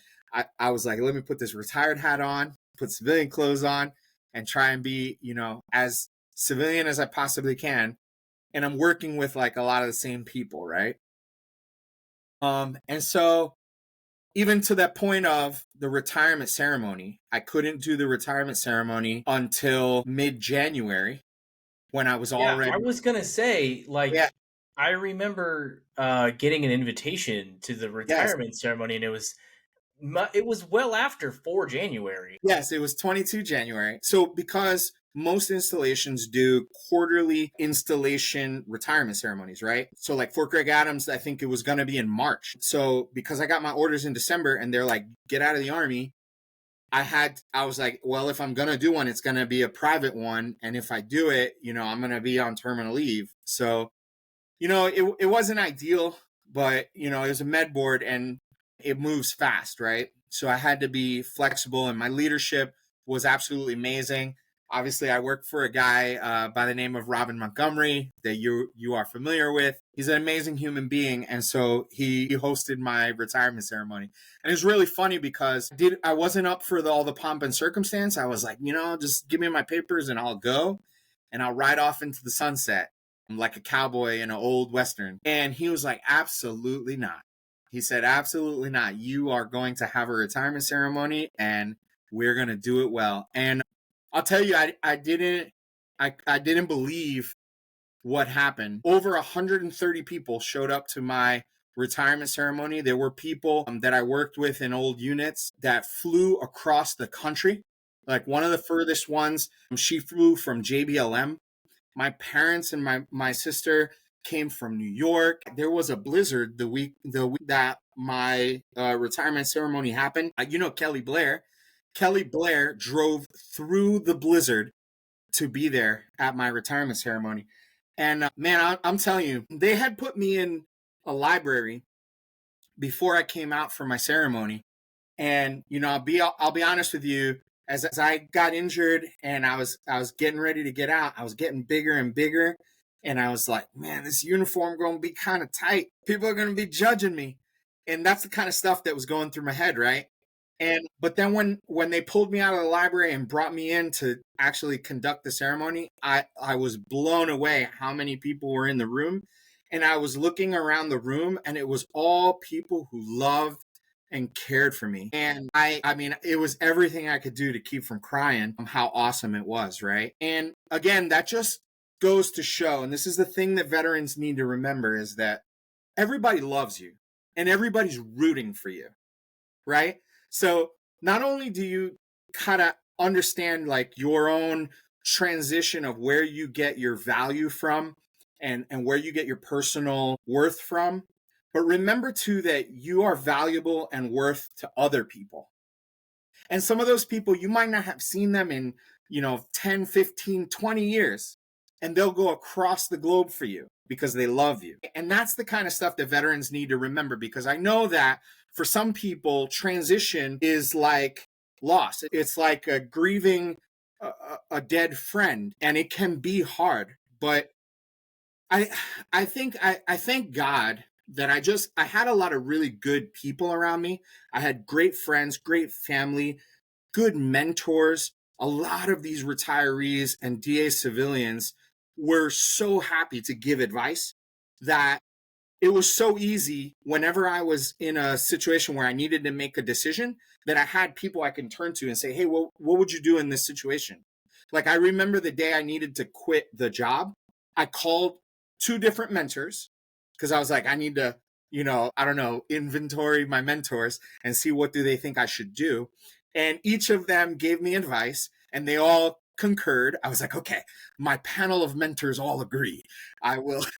B: I was like, let me put this retired hat on, put civilian clothes on, and try and be, you know, as civilian as I possibly can. And I'm working with like a lot of the same people, right? And so even to that point of the retirement ceremony, I couldn't do the retirement ceremony until mid-January when I was already.
A: I was gonna say, like, I remember getting an invitation to the retirement ceremony, and it was well after 4 January.
B: Yes, it was 22 January. So because most installations do quarterly installation retirement ceremonies, right? So like Fort Gregg Adams, I think it was going to be in March. So because I got my orders in December and they're like, get out of the Army, I was like, well, if I'm going to do one, it's going to be a private one. And if I do it, you know, I'm going to be on terminal leave. So, you know, it wasn't ideal, but, you know, it was a med board and it moves fast, right? So I had to be flexible, and my leadership was absolutely amazing. Obviously, I work for a guy by the name of Robin Montgomery that you are familiar with. He's an amazing human being, and so he hosted my retirement ceremony. And it's really funny because I wasn't up for all the pomp and circumstance. I was like, just give me my papers and I'll go, and I'll ride off into the sunset. I'm like a cowboy in an old Western. And he was like, absolutely not. He said, absolutely not. You are going to have a retirement ceremony and we're going to do it well. And I'll tell you, I didn't believe what happened. Over 130 people showed up to my retirement ceremony. There were people that I worked with in old units that flew across the country. Like one of the furthest ones, she flew from JBLM. My parents and my sister came from New York. There was a blizzard the week that my retirement ceremony happened. Kelly Blair. Kelly Blair drove through the blizzard to be there at my retirement ceremony. And man, I'm telling you, they had put me in a library before I came out for my ceremony. And I'll be honest with you, as I got injured and I was getting ready to get out, I was getting bigger and bigger. And I was like, man, this uniform going to be kind of tight. People are going to be judging me. And that's the kind of stuff that was going through my head, right? But then when they pulled me out of the library and brought me in to actually conduct the ceremony, I was blown away how many people were in the room. And I was looking around the room and it was all people who loved and cared for me. And I mean, it was everything I could do to keep from crying how awesome it was, right? And again, that just goes to show, and this is the thing that veterans need to remember, is that everybody loves you and everybody's rooting for you, right? So not only do you kind of understand like your own transition of where you get your value from and where you get your personal worth from, but remember too that you are valuable and worth to other people. And some of those people, you might not have seen them in, 10, 15, 20 years, and they'll go across the globe for you because they love you. And that's the kind of stuff that veterans need to remember, because I know that for some people, transition is like loss. It's like grieving a dead friend, and it can be hard. But I thank God that I had a lot of really good people around me. I had great friends, great family, good mentors. A lot of these retirees and DA civilians were so happy to give advice that it was so easy whenever I was in a situation where I needed to make a decision, that I had people I can turn to and say, hey, well, what would you do in this situation? Like, I remember the day I needed to quit the job, I called 2 different mentors because I was like, I need to, inventory my mentors and see what do they think I should do. And each of them gave me advice and they all concurred. I was like, okay, my panel of mentors all agree.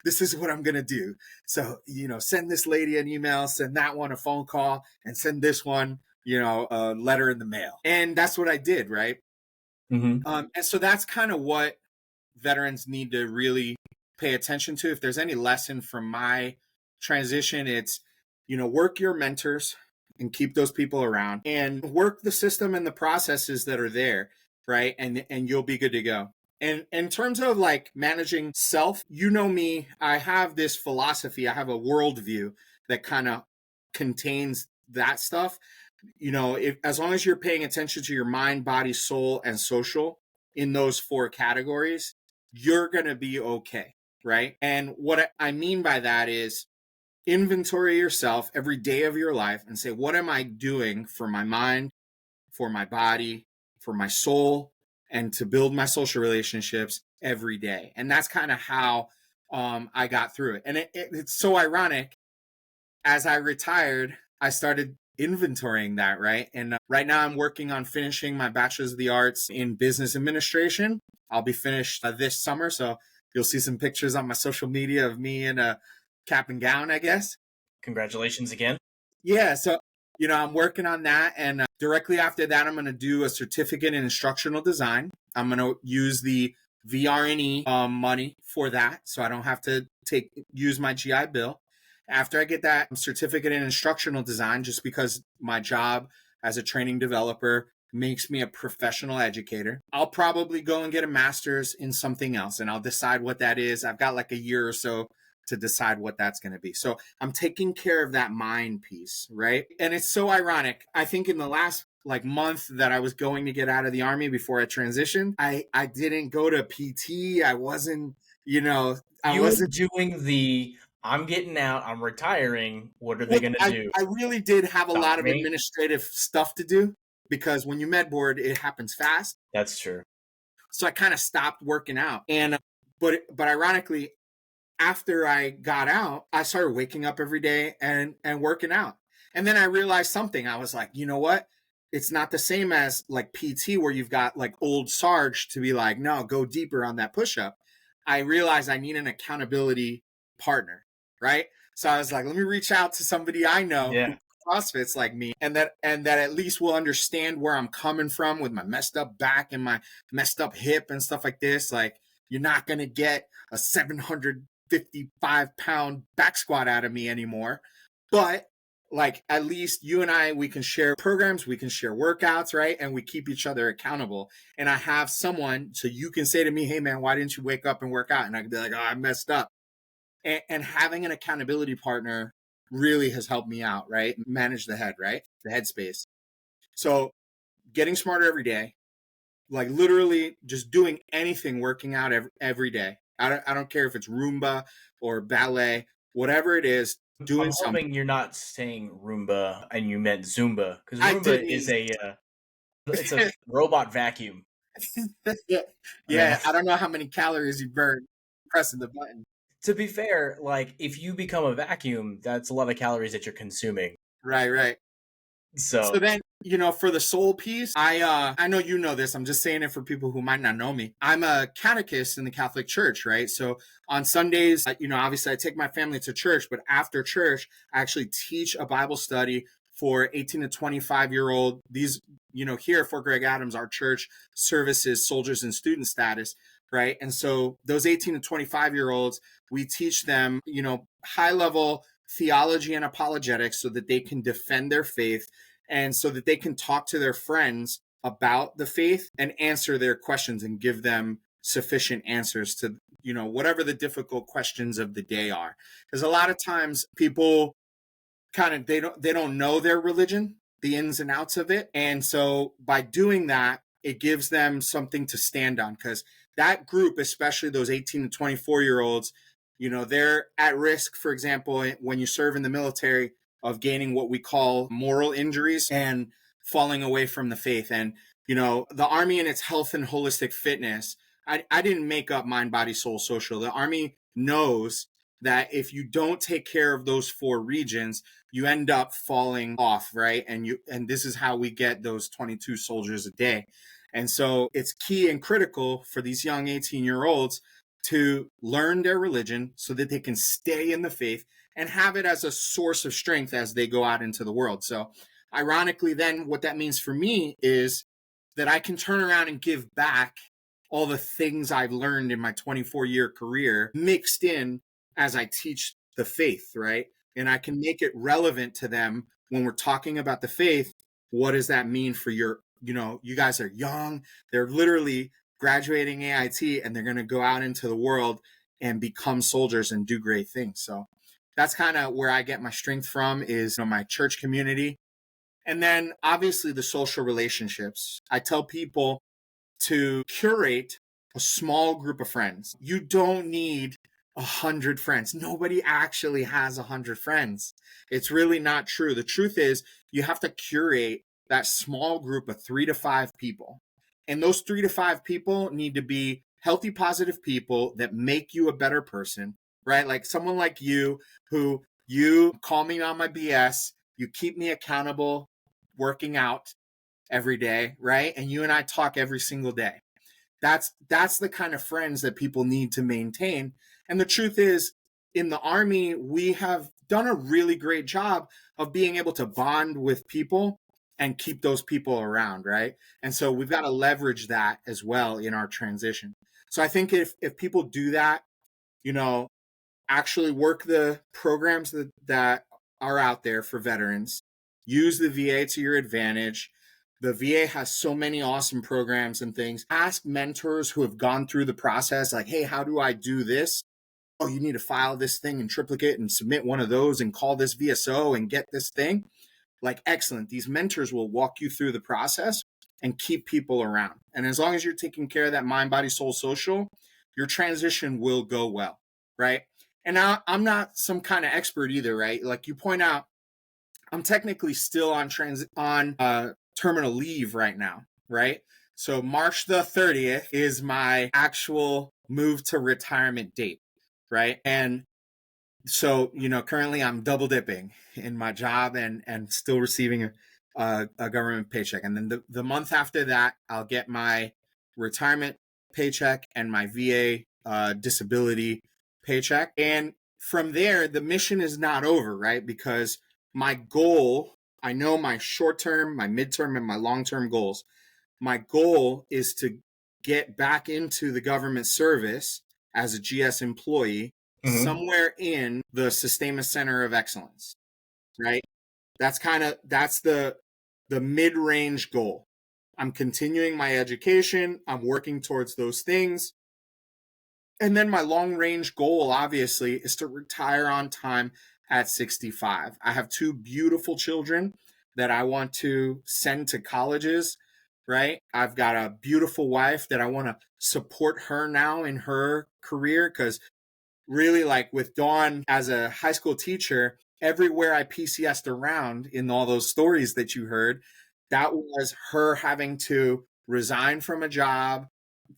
B: This is what I'm going to do. So, send this lady an email, send that one a phone call, and send this one, a letter in the mail. And that's what I did, right?
A: Mm-hmm.
B: And so that's kind of what veterans need to really pay attention to. If there's any lesson from my transition, it's, work your mentors and keep those people around and work the system and the processes that are there, right? And you'll be good to go. And in terms of like managing self, me, I have this philosophy, I have a worldview that kind of contains that stuff. As long as you're paying attention to your mind, body, soul, and social in those 4 categories, you're going to be okay, right? And what I mean by that is inventory yourself every day of your life and say, what am I doing for my mind, for my body, for my soul, and to build my social relationships every day? And that's kind of how I got through it. And it's so ironic. As I retired, I started inventorying that, right? And right now I'm working on finishing my bachelor's of the arts in business administration. I'll be finished this summer, so you'll see some pictures on my social media of me in a cap and gown, I guess.
A: Congratulations again.
B: Yeah, so I'm working on that, and directly after that, I'm going to do a certificate in instructional design. I'm going to use the VRNE money for that, so I don't have to use my GI Bill. After I get that certificate in instructional design, just because my job as a training developer makes me a professional educator. I'll probably go and get a master's in something else, and I'll decide what that is. I've got like a year or so to decide what that's going to be. So I'm taking care of that mind piece, right? And it's so ironic. I think in the last like month that I was going to get out of the army before I transitioned, I didn't go to PT. I wasn't, I
A: You were
B: wasn't.
A: doing the I'm getting out, I'm retiring. What are they going to do?
B: I really did have a
A: Stop
B: lot of
A: me?
B: administrative stuff to do because when you med board, it happens fast.
A: That's true.
B: So I kind of stopped working out. And but ironically, after I got out, I started waking up every day and working out. And then I realized something. I was like, you know what? It's not the same as like PT where you've got like old Sarge to be like, no, go deeper on that push up. I realized I need an accountability partner, right? So I was like, let me reach out to somebody I know
A: Yeah.
B: who CrossFits like me and that at least will understand where I'm coming from with my messed up back and my messed up hip and stuff like this. Like, you're not going to get a 755-pound back squat out of me anymore. But like, at least you and I, we can share programs, we can share workouts, right? And we keep each other accountable. And I have someone, so you can say to me, hey man, why didn't you wake up and work out? And I can be like, oh, I messed up. And having an accountability partner really has helped me out, right? Manage the head, right? The headspace. So getting smarter every day, like literally just doing anything, working out every day. I don't care if it's Roomba or ballet, whatever it is, doing
A: I'm
B: something.
A: hoping you're not saying Roomba and you meant Zumba, because
B: I did
A: Roomba
B: mean,
A: is it's a robot vacuum.
B: yeah,
A: Man,
B: yeah. I don't know how many calories you burn pressing the button.
A: to be fair, like if you become a vacuum, that's a lot of calories that you're consuming.
B: Right, right. So
A: So
B: then, for the soul piece, I know you know this. I'm just saying it for people who might not know me. I'm a catechist in the Catholic Church, right? So on Sundays, obviously I take my family to church, but after church, I actually teach a Bible study for 18 to 25-year-old. These, here for Greg Adams, our church services soldiers and student status, right? And so those 18 to 25-year-olds, we teach them, high level theology and apologetics so that they can defend their faith and so that they can talk to their friends about the faith and answer their questions and give them sufficient answers to whatever the difficult questions of the day are, because a lot of times people kind of they don't know their religion, the ins and outs of it, and so by doing that it gives them something to stand on, because that group, especially those 18 to 24-year-olds, they're at risk, for example, when you serve in the military, of gaining what we call moral injuries and falling away from the faith. And the Army and its health and holistic fitness, I didn't make up mind, body, soul, social. The Army knows that if you don't take care of those four regions, you end up falling off, right? And this is how we get those 22 soldiers a day. And so it's key and critical for these young 18-year-olds to learn their religion so that they can stay in the faith and have it as a source of strength as they go out into the world. So ironically, then what that means for me is that I can turn around and give back all the things I've learned in my 24-year career mixed in as I teach the faith, right? And I can make it relevant to them when we're talking about the faith. What does that mean for you guys are young, they're literally graduating AIT and they're going to go out into the world and become soldiers and do great things. So that's kind of where I get my strength from, is my church community. And then obviously the social relationships. I tell people to curate a small group of friends. You don't need 100 friends. Nobody actually has 100 friends. It's really not true. The truth is you have to curate that small group of 3 to 5 people. And those 3 to 5 people need to be healthy, positive people that make you a better person, right? Like someone like you, who you call me on my BS, you keep me accountable, working out every day, right? And you and I talk every single day. That's the kind of friends that people need to maintain. And the truth is, in the Army, we have done a really great job of being able to bond with people and keep those people around, right? And so we've got to leverage that as well in our transition. So I think if people do that, actually work the programs that are out there for veterans, use the VA to your advantage, The VA has so many awesome programs and things. Ask mentors who have gone through the process, like, hey, how do I do this? Oh, you need to file this thing in triplicate and submit one of those and call this VSO and get this thing. Like, excellent. These mentors will walk you through the process and keep people around. And as long as you're taking care of that mind, body, soul, social, your transition will go well, right? And now I'm not some kind of expert either, right? Like you point out, I'm technically still on terminal leave right now, right? So March the 30th is my actual move to retirement date, right? And so, currently I'm double dipping in my job and still receiving a government paycheck. And then the month after that, I'll get my retirement paycheck and my VA disability paycheck. And from there, the mission is not over, right? Because my goal, I know my short-term, my midterm, and my long-term goals. My goal is to get back into the government service as a GS employee somewhere in the sustainment center of excellence, right? That's the mid-range goal. I'm continuing my education. I'm working towards those things. And then my long-range goal, obviously, is to retire on time at 65. I have two beautiful children that I want to send to colleges, right? I've got a beautiful wife that I want to support her now in her career, because really, like with Dawn as a high school teacher, everywhere I PCS'd around in all those stories that you heard, that was her having to resign from a job,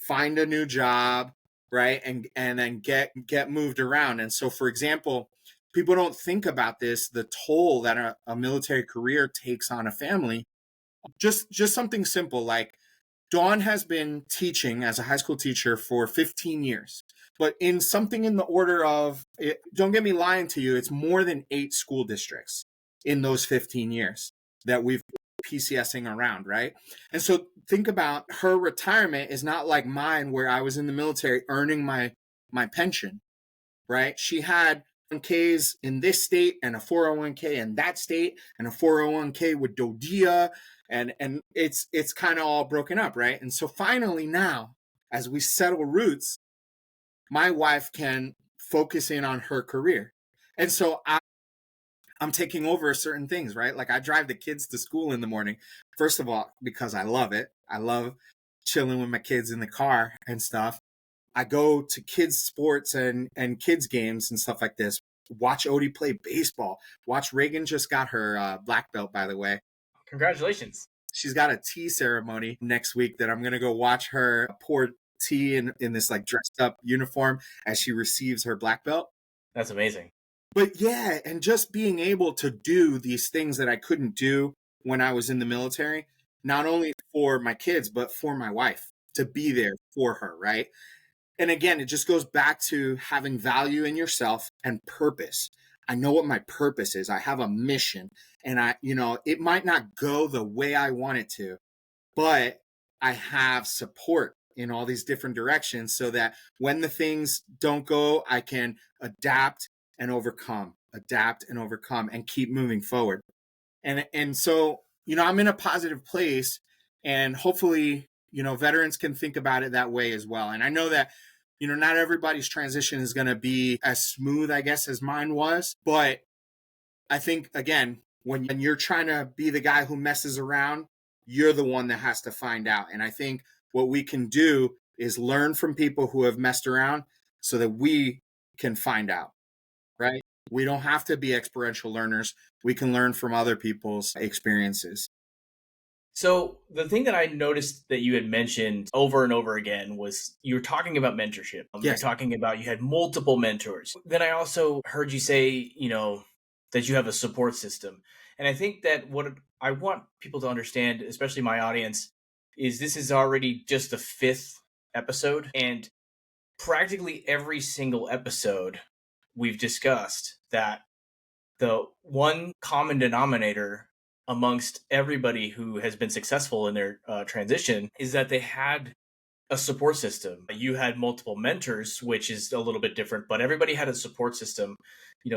B: find a new job, right? And then get moved around. And so, for example, people don't think about this, the toll that a military career takes on a family. Just something simple like Dawn has been teaching as a high school teacher for 15 years, but in something in the order of, don't get me lying to you, it's more than 8 school districts in those 15 years that we've PCSing around, right? And so think about her retirement is not like mine where I was in the military earning my pension, right? She had 401ks in this state and a 401k in that state and a 401k with DODIA, and it's kind of all broken up, right? And so finally now, as we settle roots, my wife can focus in on her career. And so I'm taking over certain things, right? Like I drive the kids to school in the morning, first of all, because I love it. I love chilling with my kids in the car and stuff. I go to kids sports and kids games and stuff like this. Watch Odie play baseball. Watch Reagan just got her black belt, by the way.
A: Congratulations.
B: She's got a tea ceremony next week that I'm going to go watch her pour tea in this like dressed up uniform as she receives her black belt.
A: That's amazing.
B: But yeah, and just being able to do these things that I couldn't do when I was in the military, not only for my kids, but for my wife, to be there for her, right? And again, it just goes back to having value in yourself and purpose. I know what my purpose is. I have a mission, and it might not go the way I want it to, but I have support in all these different directions so that when the things don't go, I can adapt and overcome and keep moving forward. And so, I'm in a positive place, and hopefully, veterans can think about it that way as well. And I know that, not everybody's transition is going to be as smooth, I guess, as mine was. But I think, again, when you're trying to be the guy who messes around, you're the one that has to find out. And I think what we can do is learn from people who have messed around so that we can find out, right? We don't have to be experiential learners. We can learn from other people's experiences.
A: So the thing that I noticed that you had mentioned over and over again was you were talking about mentorship.
B: Yes.
A: You're talking about you had multiple mentors. Then I also heard you say, that you have a support system. And I think that what I want people to understand, especially my audience, is this is already just the 5th episode. And practically every single episode we've discussed that the one common denominator amongst everybody who has been successful in their transition is that they had a support system. You had multiple mentors, which is a little bit different, but everybody had a support system.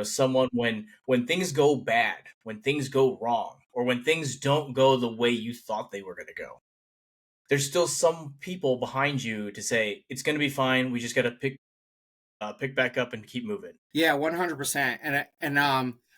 A: Someone when things go bad, when things go wrong, or when things don't go the way you thought they were going to go, there's still some people behind you to say it's going to be fine. We just got to pick back up and keep moving.
B: Yeah, 100%. And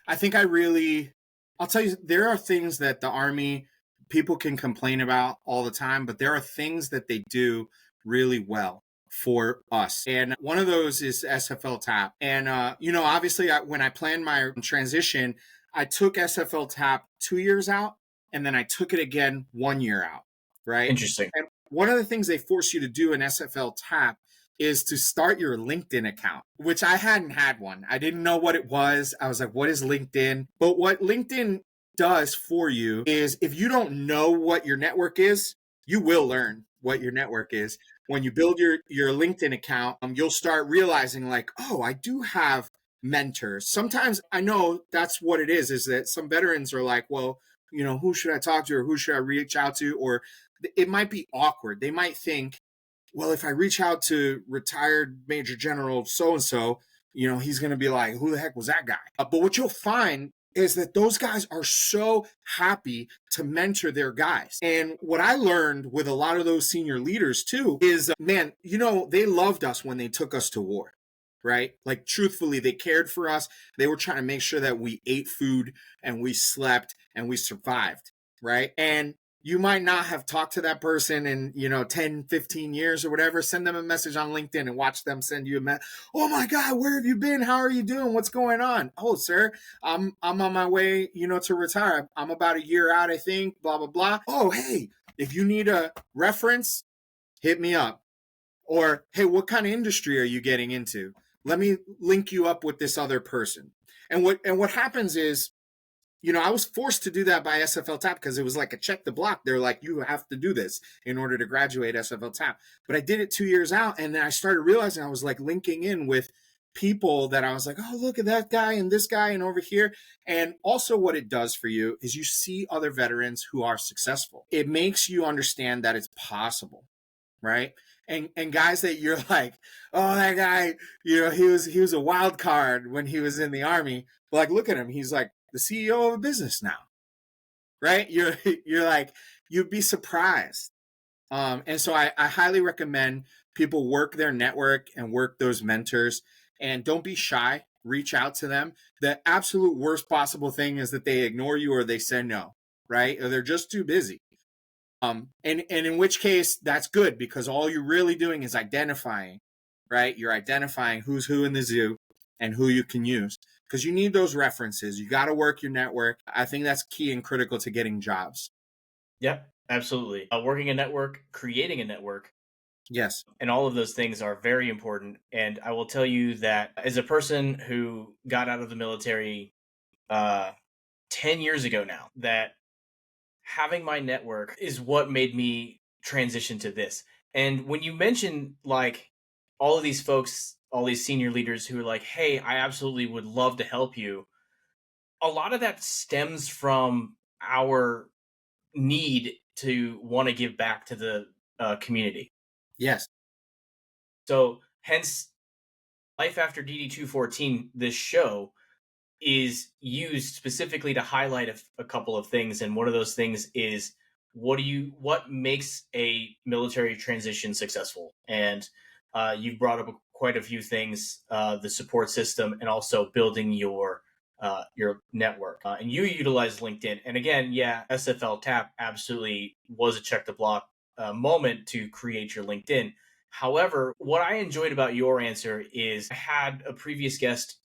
B: I think I'll tell you, there are things that the Army people can complain about all the time, but there are things that they do really well for us. And one of those is SFL TAP. And obviously, when I planned my transition, I took SFL TAP 2 years out, and then I took it again 1 year out. Right.
A: Interesting.
B: And one of the things they force you to do in SFL TAP is to start your LinkedIn account, which I hadn't had one. I didn't know what it was. I was like, what is LinkedIn? But what LinkedIn does for you is, if you don't know what your network is, you will learn what your network is. When you build your LinkedIn account, you'll start realizing, like, oh, I do have mentors. Sometimes I know that's what it is that some veterans are like, well, who should I talk to, or who should I reach out to? Or it might be awkward. They might think, well, if I reach out to retired Major General so-and-so, he's going to be like, who the heck was that guy? But what you'll find is that those guys are so happy to mentor their guys. And what I learned with a lot of those senior leaders too is, man, they loved us when they took us to war, right? Like, truthfully, they cared for us. They were trying to make sure that we ate food and we slept and we survived, right? And you might not have talked to that person in 10, 15 years or whatever. Send them a message on LinkedIn and watch them send you a message. Oh my God, where have you been? How are you doing? What's going on? Oh, sir, I'm on my way to retire. I'm about a year out, I think, blah blah blah. Oh, hey, if you need a reference, hit me up. Or, hey, what kind of industry are you getting into? Let me link you up with this other person. And what happens is, I was forced to do that by SFL TAP because it was like a check the block. They're like, you have to do this in order to graduate SFL TAP. But I did it 2 years out, and then I started realizing I was like linking in with people that I was like, oh, look at that guy and this guy and over here. And also what it does for you is you see other veterans who are successful. It makes you understand that it's possible, right? And guys that you're like, oh, that guy, he was a wild card when he was in the Army. But like, look at him. He's like the CEO of a business now, right? You're like, you'd be surprised. And so I highly recommend people work their network and work those mentors, and don't be shy. Reach out to them. The absolute worst possible thing is that they ignore you or they say no, right? Or they're just too busy. And in which case, that's good, because all you're really doing is identifying, right? You're identifying who's who in the zoo and who you can use, because you need those references. You got to work your network. I think that's key and critical to getting jobs.
A: Yeah, absolutely. Working a network, creating a network,
B: Yes.
A: and all of those things are very important. And I will tell you that as a person who got out of the military 10 years ago now, that having my network is what made me transition to this. And when you mention like all of these folks, all these senior leaders who are like, hey, I absolutely would love to help you, a lot of that stems from our need to want to give back to the community.
B: Yes.
A: So, hence, Life After DD214, this show, is used specifically to highlight a couple of things, and one of those things is what makes a military transition successful. And you've brought up quite a few things: the support system, and also building your network. And you utilize LinkedIn, and again, yeah, SFL TAP absolutely was a check the block moment to create your LinkedIn. However, what I enjoyed about your answer is I had a previous guest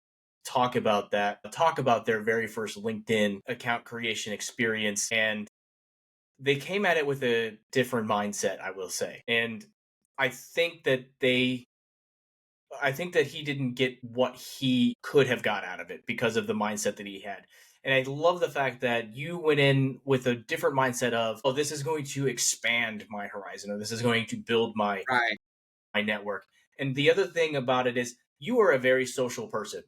A: talk about their very first LinkedIn account creation experience, and they came at it with a different mindset, I will say. And I think that he didn't get what he could have got out of it because of the mindset that he had. And I love the fact that you went in with a different mindset of, oh, this is going to expand my horizon, or this is going to build my
B: Right.
A: network. And the other thing about it is you are a very social person.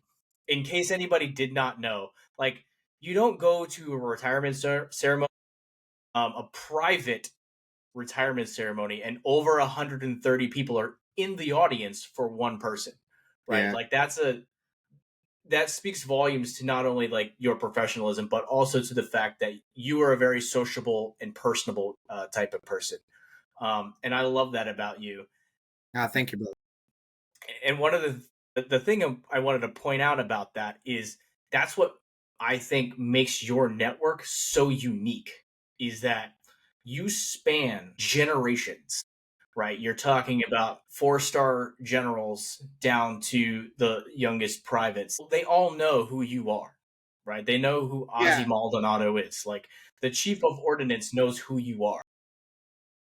A: In case anybody did not know, like, you don't go to a retirement ceremony, a private retirement ceremony, and over 130 people are in the audience for one person, right?
B: Yeah.
A: Like, that's a that speaks volumes to not only like your professionalism, but also to the fact that you are a very sociable and personable type of person. And I love that about you.
B: Thank you, brother.
A: And one of the thing I wanted to point out about that is that's what I think makes your network so unique is that you span generations, right? You're talking about four-star generals down to the youngest privates. They all know who you are, right? They know who Ozzie
B: Yeah,
A: Maldonado is. Like the chief of ordnance knows who you are.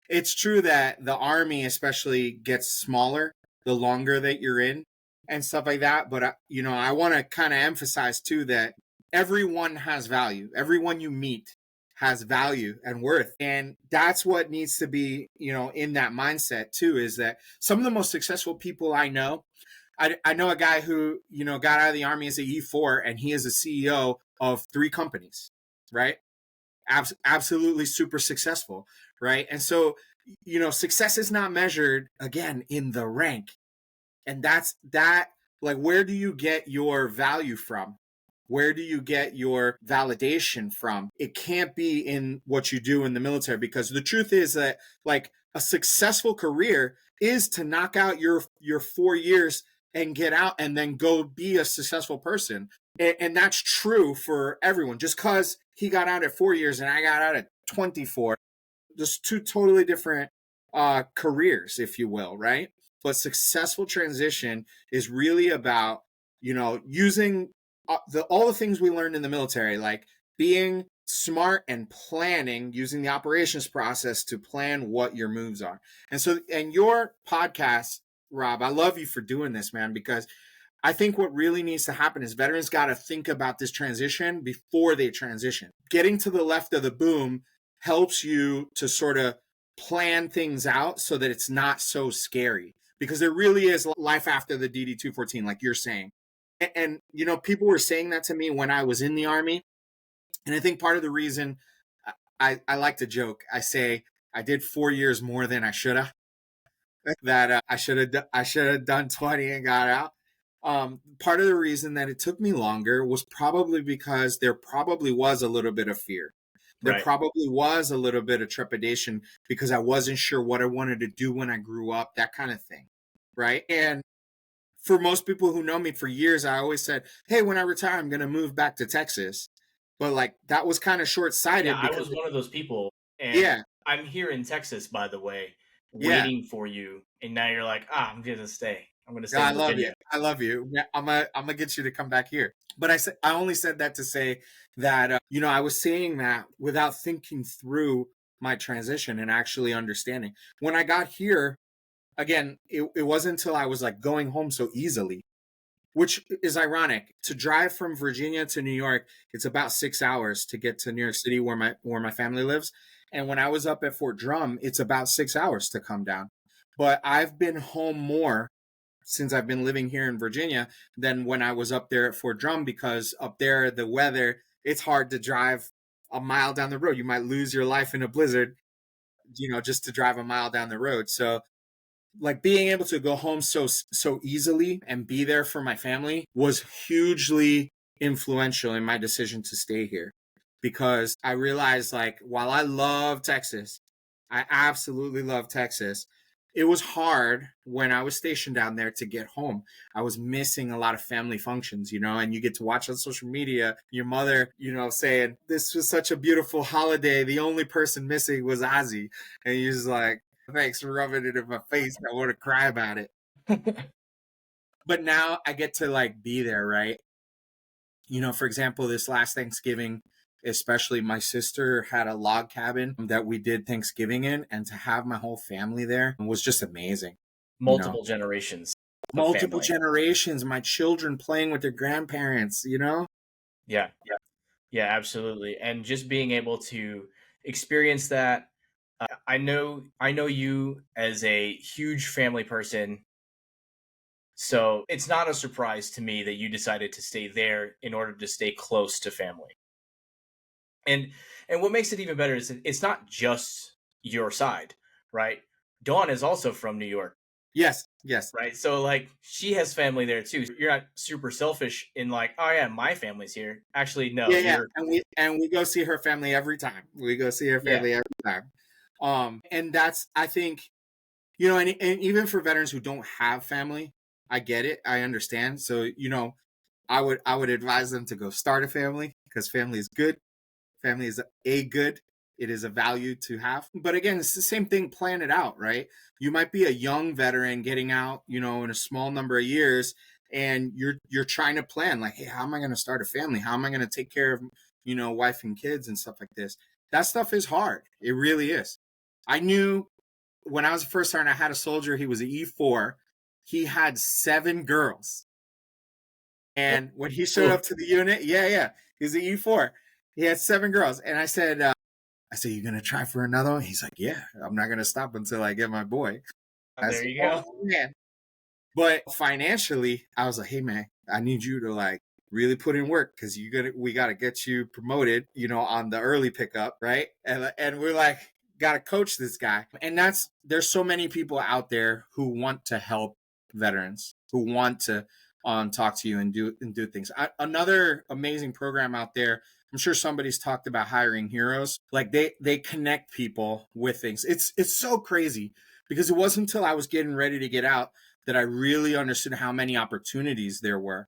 B: it's true that the army especially gets smaller the longer that you're in and stuff like that. But I want to kind of emphasize too that everyone has value. Everyone you meet has value and worth, and that's what needs to be, in that mindset too. Is that some of the most successful people I know? I know a guy who got out of the army as a E4, and he is a CEO of 3 companies, right? Absolutely super successful, right? And so, success is not measured again in the rank. And that's that. Like, where do you get your value from? Where do you get your validation from? It can't be in what you do in the military, because the truth is that, like, a successful career is to knock out your 4 years and get out and then go be a successful person. And that's true for everyone. Just because he got out at 4 years and I got out at 24, just two totally different careers, if you will, right? But successful transition is really about, using all the things we learned in the military, like being smart and planning, using the operations process to plan what your moves are. And your podcast, Rob, I love you for doing this, man, because I think what really needs to happen is veterans got to think about this transition before they transition. Getting to the left of the boom helps you to sort of plan things out so that it's not so scary, because there really is life after the DD214, like you're saying. And people were saying that to me when I was in the army. And I think part of the reason I like to joke, I say I did 4 years more than I should have. That I should have done 20 and got out. Part of the reason that it took me longer was probably because there probably was a little bit of fear. There
A: Right.
B: probably was a little bit of trepidation because I wasn't sure what I wanted to do when I grew up, that kind of thing. Right. And for most people who know me for years, I always said, hey, when I retire, I'm going to move back to Texas. But like that was kind of short
A: Yeah,
B: sighted
A: I
B: because,
A: was one of those people, and
B: yeah,
A: I'm here in Texas, by the way,
B: yeah.
A: waiting for you. And now you're like, I'm gonna stay. I'm gonna
B: Yeah,
A: stay
B: I
A: in
B: love you.
A: Virginia.
B: I love you. Yeah, I'm gonna get you to come back here. But I only said that to say that I was saying that without thinking through my transition and actually understanding. When I got here, again, it wasn't until I was like going home so easily, which is ironic. To drive from Virginia to New York, it's about 6 hours to get to New York City where my family lives. And when I was up at Fort Drum, it's about 6 hours to come down. But I've been home more since I've been living here in Virginia than when I was up there at Fort Drum, because up there, the weather, it's hard to drive a mile down the road. You might lose your life in a blizzard, just to drive a mile down the road. So like being able to go home so easily and be there for my family was hugely influential in my decision to stay here, because I realized, like, while I love Texas, I absolutely love Texas, it was hard when I was stationed down there to get home. I was missing a lot of family functions, and you get to watch on social media your mother, saying, this was such a beautiful holiday. The only person missing was Ozzy. And you're just like, thanks for rubbing it in my face. I want to cry about it. But now I get to like be there, right? For example, this last Thanksgiving, especially my sister had a log cabin that we did Thanksgiving in, and to have my whole family there was just amazing. You know,
A: Multiple generations of
B: multiple
A: family.
B: generations, my children playing with their grandparents.
A: Yeah, yeah, absolutely. And just being able to experience that. I know you as a huge family person, so it's not a surprise to me that you decided to stay there in order to stay close to family. And and what makes it even better is that it's not just your side, right? Dawn is also from New York.
B: Yes. Yes.
A: right? So like she has family there too. You're not super selfish in like, oh yeah, my family's here. Actually, no,
B: Yeah, yeah.
A: you're
B: And we go see her family every time. We go see her
A: yeah,
B: family every time. And that's, I think, you know, and even for veterans who don't have family, I get it. I understand. So, you know, I would advise them to go start a family because family is good. Family is a good. It is a value to have. But again, it's the same thing. Plan it out, right? You might be a young veteran getting out, you know, in a small number of years, and you're trying to plan like, hey, how am I going to start a family? How am I going to take care of, you know, wife and kids and stuff like this? That stuff is hard. It really is. I knew when I was first starting, I had a soldier. He was an E4. He had 7 girls. And when he showed
A: ooh,
B: up to the unit, yeah, yeah, he's an E4. He had 7 girls. And I said, you gonna try for another one? He's like, yeah, I'm not gonna stop until I get my boy. I
A: there
B: said,
A: you go.
B: oh man. But financially, I was like, hey man, I need you to like really put in work because we gotta get you promoted, you know, on the early pickup, right? And we're like, gotta coach this guy. And there's so many people out there who want to help veterans, who want to talk to you and do things. Another amazing program out there. I'm sure somebody's talked about hiring heroes. Like they connect people with things. It's so crazy because it wasn't until I was getting ready to get out that I really understood how many opportunities there were,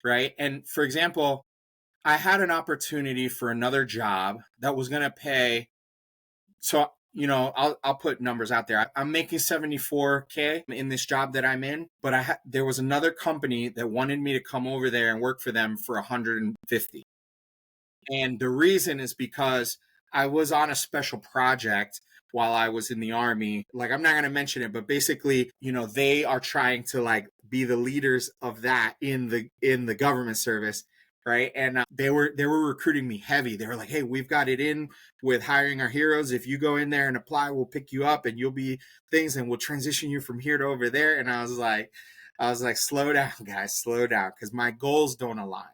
B: right? And for example, I had an opportunity for another job that was going to pay. So, you know, I'll put numbers out there. I'm making 74K in this job that I'm in, but there was another company that wanted me to come over there and work for them for 150. And the reason is because I was on a special project while I was in the army. Like, I'm not going to mention it, but basically, you know, they are trying to like be the leaders of that in the government service, right? And they were recruiting me heavy. They were like, "Hey, we've got it in with hiring our heroes. If you go in there and apply, we'll pick you up and you'll be things and we'll transition you from here to over there." And I was like, "Slow down, guys, slow down because my goals don't align.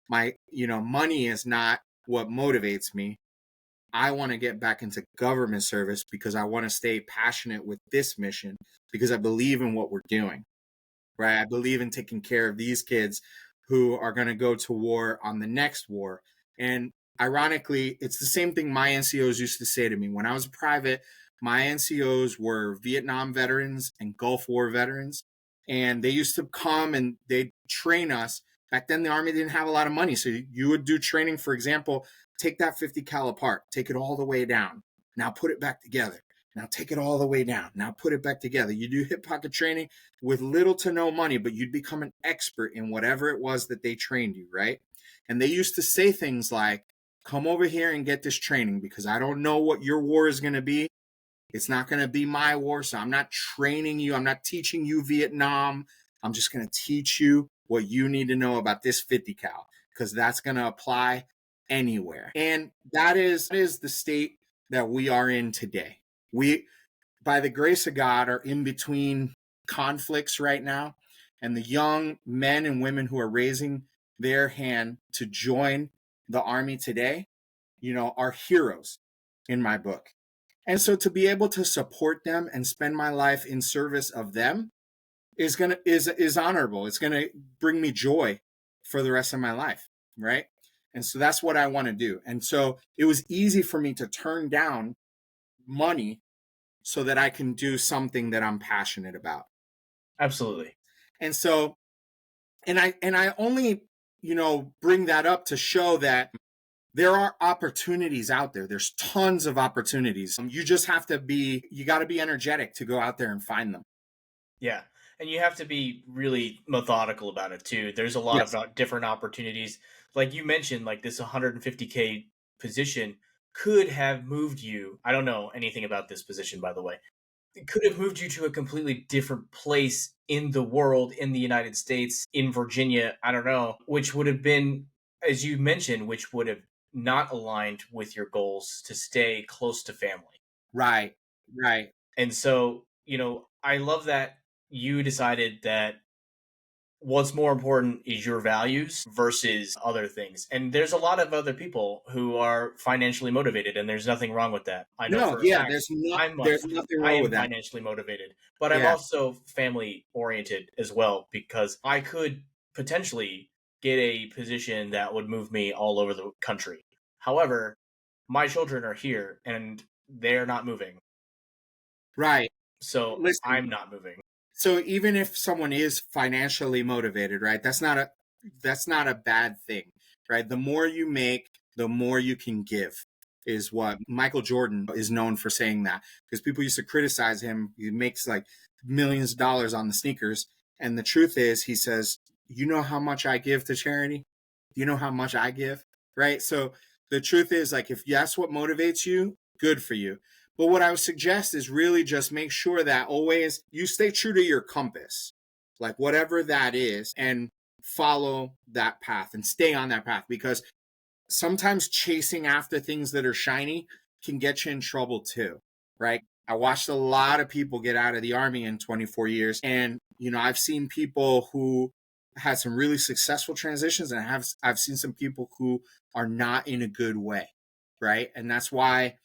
B: My, you know, money is not what motivates me. I want to get back into government service because I want to stay passionate with this mission because I believe in what we're doing, right? I believe in taking care of these kids who are going to go to war on the next war." And ironically, it's the same thing my NCOs used to say to me when I was a private. My NCOs were Vietnam veterans and Gulf War veterans, and they used to come and they'd train us. Back then, the Army didn't have a lot of money, so you would do training. For example, take that 50 cal apart, take it all the way down. Now put it back together. Now take it all the way down. Now put it back together. You do hip pocket training with little to no money, but you'd become an expert in whatever it was that they trained you, right? And they used to say things like, come over here and get this training because I don't know what your war is going to be. It's not going to be my war. So I'm not training you. I'm not teaching you Vietnam. I'm just going to teach you what you need to know about this 50 cal because that's going to apply anywhere. And that is the state that we are in today. We, by the grace of God, are in between conflicts right now. And the young men and women who are raising their hand to join the Army today, you know, are heroes in my book. And so to be able to support them and spend my life in service of them is honorable. It's gonna bring me joy for the rest of my life, right? And so that's what I want to do. And so it was easy for me to turn down money so that I can do something that I'm passionate about.
A: Absolutely.
B: And so and I only, you know, bring that up to show that there are opportunities out there. There's tons of opportunities. You got to be energetic to go out there and find them.
A: Yeah. And you have to be really methodical about it too. There's a lot of
B: Yes.
A: different opportunities. Like you mentioned, like this 150K position could have moved you. I don't know anything about this position, by the way. It could have moved you to a completely different place in the world, in the United States, in Virginia. I don't know, which would have been, as you mentioned, which would have not aligned with your goals to stay close to family.
B: Right. Right.
A: And so, I love that you decided that what's more important is your values versus other things. And there's a lot of other people who are financially motivated, and there's nothing wrong with that. I know
B: No,
A: for a
B: yeah,
A: fact
B: there's nothing
A: I
B: wrong with
A: am
B: that.
A: financially motivated, but I'm
B: Yeah.
A: also family oriented as well because I could potentially get a position that would move me all over the country. However, my children are here and they're not moving.
B: Right.
A: So
B: Listen,
A: I'm not moving.
B: so even if someone is financially motivated, right? That's not a bad thing, right? The more you make, the more you can give is what Michael Jordan is known for saying, that because people used to criticize him. He makes like millions of dollars on the sneakers, and the truth is he says, "You know how much I give to charity? You know how much I give?" Right? So the truth is, like, if that's what motivates you, good for you. But what I would suggest is really just make sure that always you stay true to your compass, like whatever that is, and follow that path and stay on that path, because sometimes chasing after things that are shiny can get you in trouble too, right? I watched a lot of people get out of the army in 24 years, and I've seen people who had some really successful transitions, and I've seen some people who are not in a good way, right? And that's why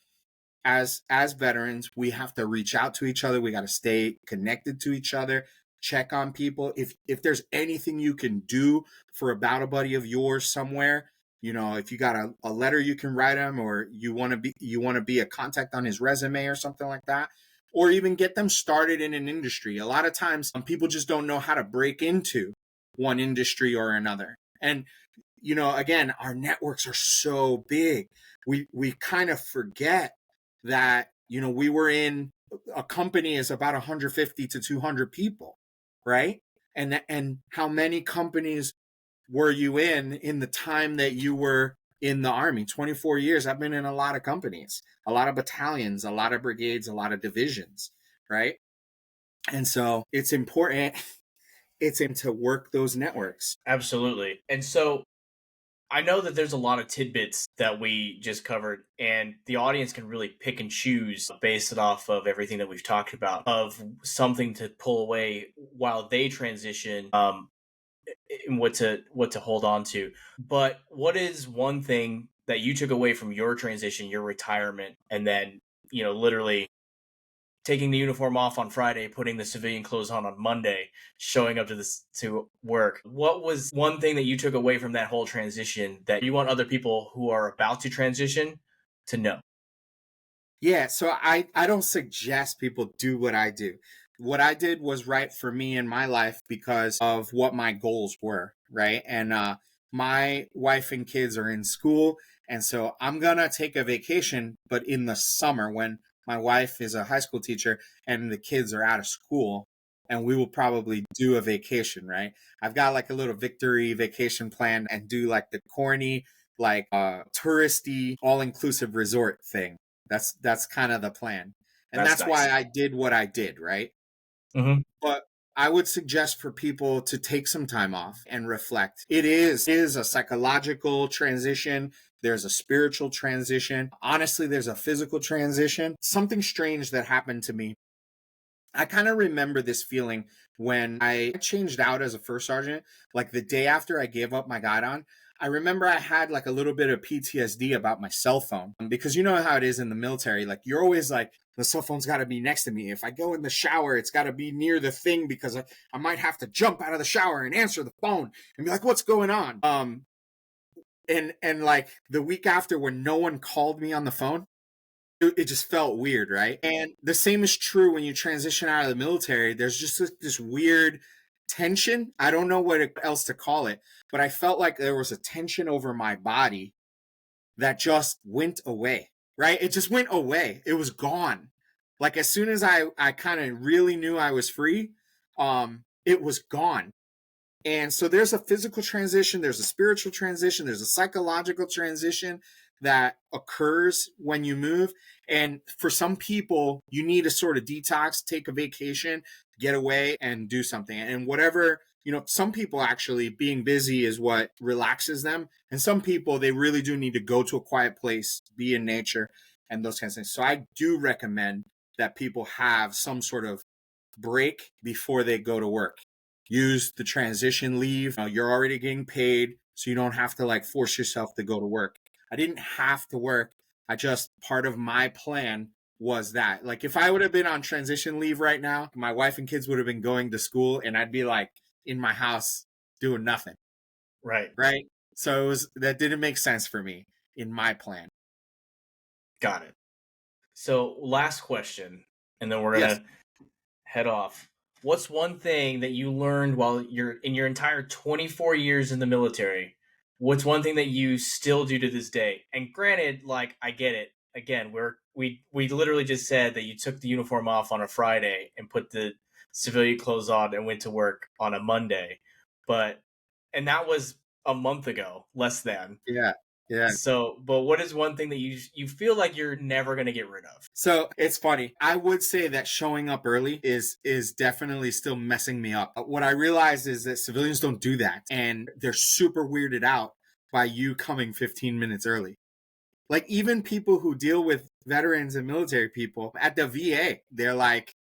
B: as veterans, we have to reach out to each other. We got to stay connected to each other, check on people. If there's anything you can do for a battle buddy of yours somewhere, if you got a letter you can write him, or you want to be a contact on his resume or something like that, or even get them started in an industry. A lot of times people just don't know how to break into one industry or another. And again, our networks are so big. We kind of forget that we were in a company is about 150 to 200 people, right? And how many companies were you in the time that you were in the army? 24 years. I've been in a lot of companies, a lot of battalions, a lot of brigades, a lot of divisions, right? And so it's important to work those networks.
A: Absolutely. And so I know that there's a lot of tidbits that we just covered, and the audience can really pick and choose based off of everything that we've talked about, of something to pull away while they transition, and what to hold on to. But what is one thing that you took away from your transition, your retirement, and then literally taking the uniform off on Friday, putting the civilian clothes on Monday, showing up to work. What was one thing that you took away from that whole transition that you want other people who are about to transition to know?
B: Yeah, so I don't suggest people do what I do. What I did was right for me in my life because of what my goals were, right? And my wife and kids are in school, and so I'm gonna take a vacation, but in the summer when my wife is a high school teacher and the kids are out of school, and we will probably do a vacation, right? I've got like a little victory vacation plan and do like the corny, like touristy, all-inclusive resort thing. That's kind of the plan. And
A: That's
B: that's why
A: nice.
B: I did what I did, right?
A: Mm-hmm.
B: But I would suggest for people to take some time off and reflect. It is a psychological transition. There's a spiritual transition. Honestly, there's a physical transition. Something strange that happened to me. I kind of remember this feeling when I changed out as a first sergeant, like the day after I gave up my guidon. I remember I had like a little bit of PTSD about my cell phone, because you know how it is in the military. Like you're always like, the cell phone's got to be next to me. If I go in the shower, it's got to be near the thing, because I might have to jump out of the shower and answer the phone and be like, what's going on? And like the week after, when no one called me on the phone, it just felt weird, right? And the same is true when you transition out of the military. There's just this weird tension. I don't know what else to call it, but I felt like there was a tension over my body that just went away, right? It just went away. It was gone. Like as soon as I kind of really knew I was free, it was gone. And so there's a physical transition, there's a spiritual transition, there's a psychological transition that occurs when you move. And for some people, you need to sort of detox, take a vacation, get away and do something. And whatever, some people actually being busy is what relaxes them. And some people, they really do need to go to a quiet place, be in nature, and those kinds of things. So I do recommend that people have some sort of break before they go to work. use the transition leave. You're already getting paid, so you don't have to like force yourself to go to work. I didn't have to work. I just, part of my plan was that. Like, if I would have been on transition leave right now, my wife and kids would have been going to school, and I'd be like in my house doing nothing.
A: Right.
B: Right. So that didn't make sense for me in my plan.
A: Got it. So last question, and then we're
B: Yes.
A: gonna head off. What's one thing that you learned while you're in your entire 24 years in the military? What's one thing that you still do to this day? And granted, like, I get it. Again, we literally just said that you took the uniform off on a Friday and put the civilian clothes on and went to work on a Monday. But and that was a month ago, less than.
B: Yeah. Yeah.
A: So, but what is one thing that you feel like you're never going to get rid of?
B: So it's funny. I would say that showing up early is definitely still messing me up. What I realized is that civilians don't do that, and they're super weirded out by you coming 15 minutes early. Like, even people who deal with veterans and military people at the VA, they're like,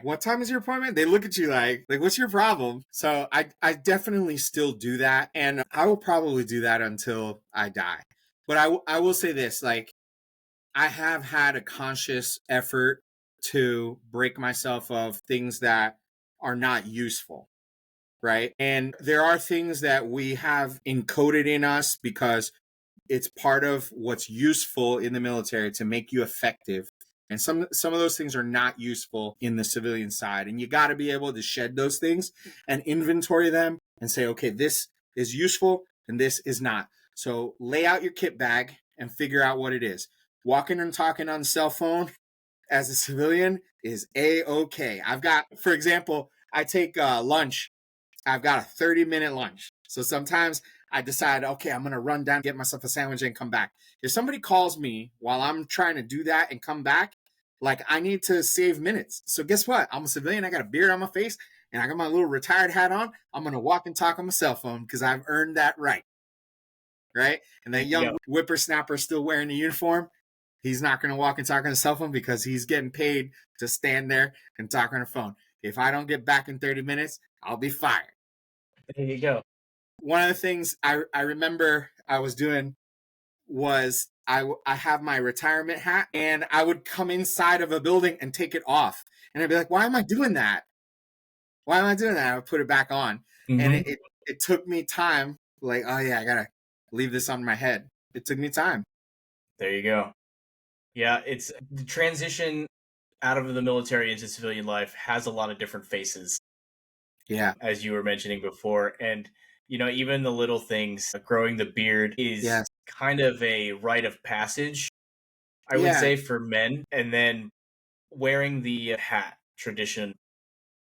B: what time is your appointment? They look at you like what's your problem? So I definitely still do that, and I will probably do that until I die. But I will say this, like, I have had a conscious effort to break myself of things that are not useful, right? And there are things that we have encoded in us because it's part of what's useful in the military to make you effective. And some of those things are not useful in the civilian side. And you got to be able to shed those things and inventory them and say, okay, this is useful and this is not. So lay out your kit bag and figure out what it is. Walking and talking on the cell phone as a civilian is A-okay. I've got, for example, I take lunch. I've got a 30-minute lunch. So sometimes I decide, okay, I'm going to run down, get myself a sandwich and come back. If somebody calls me while I'm trying to do that and come back, like, I need to save minutes. So guess what? I'm a civilian. I got a beard on my face and I got my little retired hat on. I'm going to walk and talk on my cell phone because I've earned that right. Right. And that young
A: Yep.
B: whippersnapper still wearing the uniform, he's not going to walk and talk on his cell phone because he's getting paid to stand there and talk on the phone. If I don't get back in 30 minutes, I'll be fired.
A: There you go.
B: One of the things I remember I was doing was I have my retirement hat, and I would come inside of a building and take it off. And I'd be like, why am I doing that? Why am I doing that? I would put it back on. And
A: Mm-hmm.
B: it took me time. Like, oh yeah, I got to leave this on my head. It took me time.
A: There you go. Yeah, it's the transition out of the military into civilian life has a lot of different faces,
B: Yeah.
A: as you were mentioning before. And, even the little things, growing the beard is
B: Yes.
A: kind of a rite of passage, I would
B: Yeah.
A: say, for men. And then wearing the hat tradition,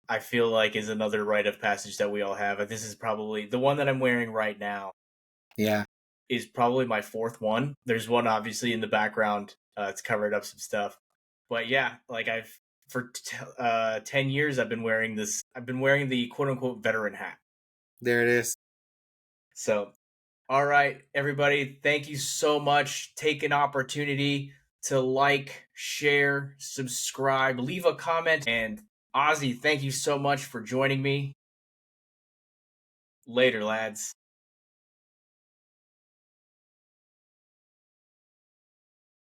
A: I feel like, is another rite of passage that we all have. And this is probably the one that I'm wearing right now.
B: Yeah.
A: Is probably my fourth one. There's one obviously in the background. It's covered up some stuff. But yeah, like for 10 years I've been wearing this. I've been wearing the quote unquote veteran hat.
B: There it is.
A: So, all right, everybody, thank you so much. Take an opportunity to like, share, subscribe, leave a comment. And Ozzie, thank you so much for joining me. Later, lads.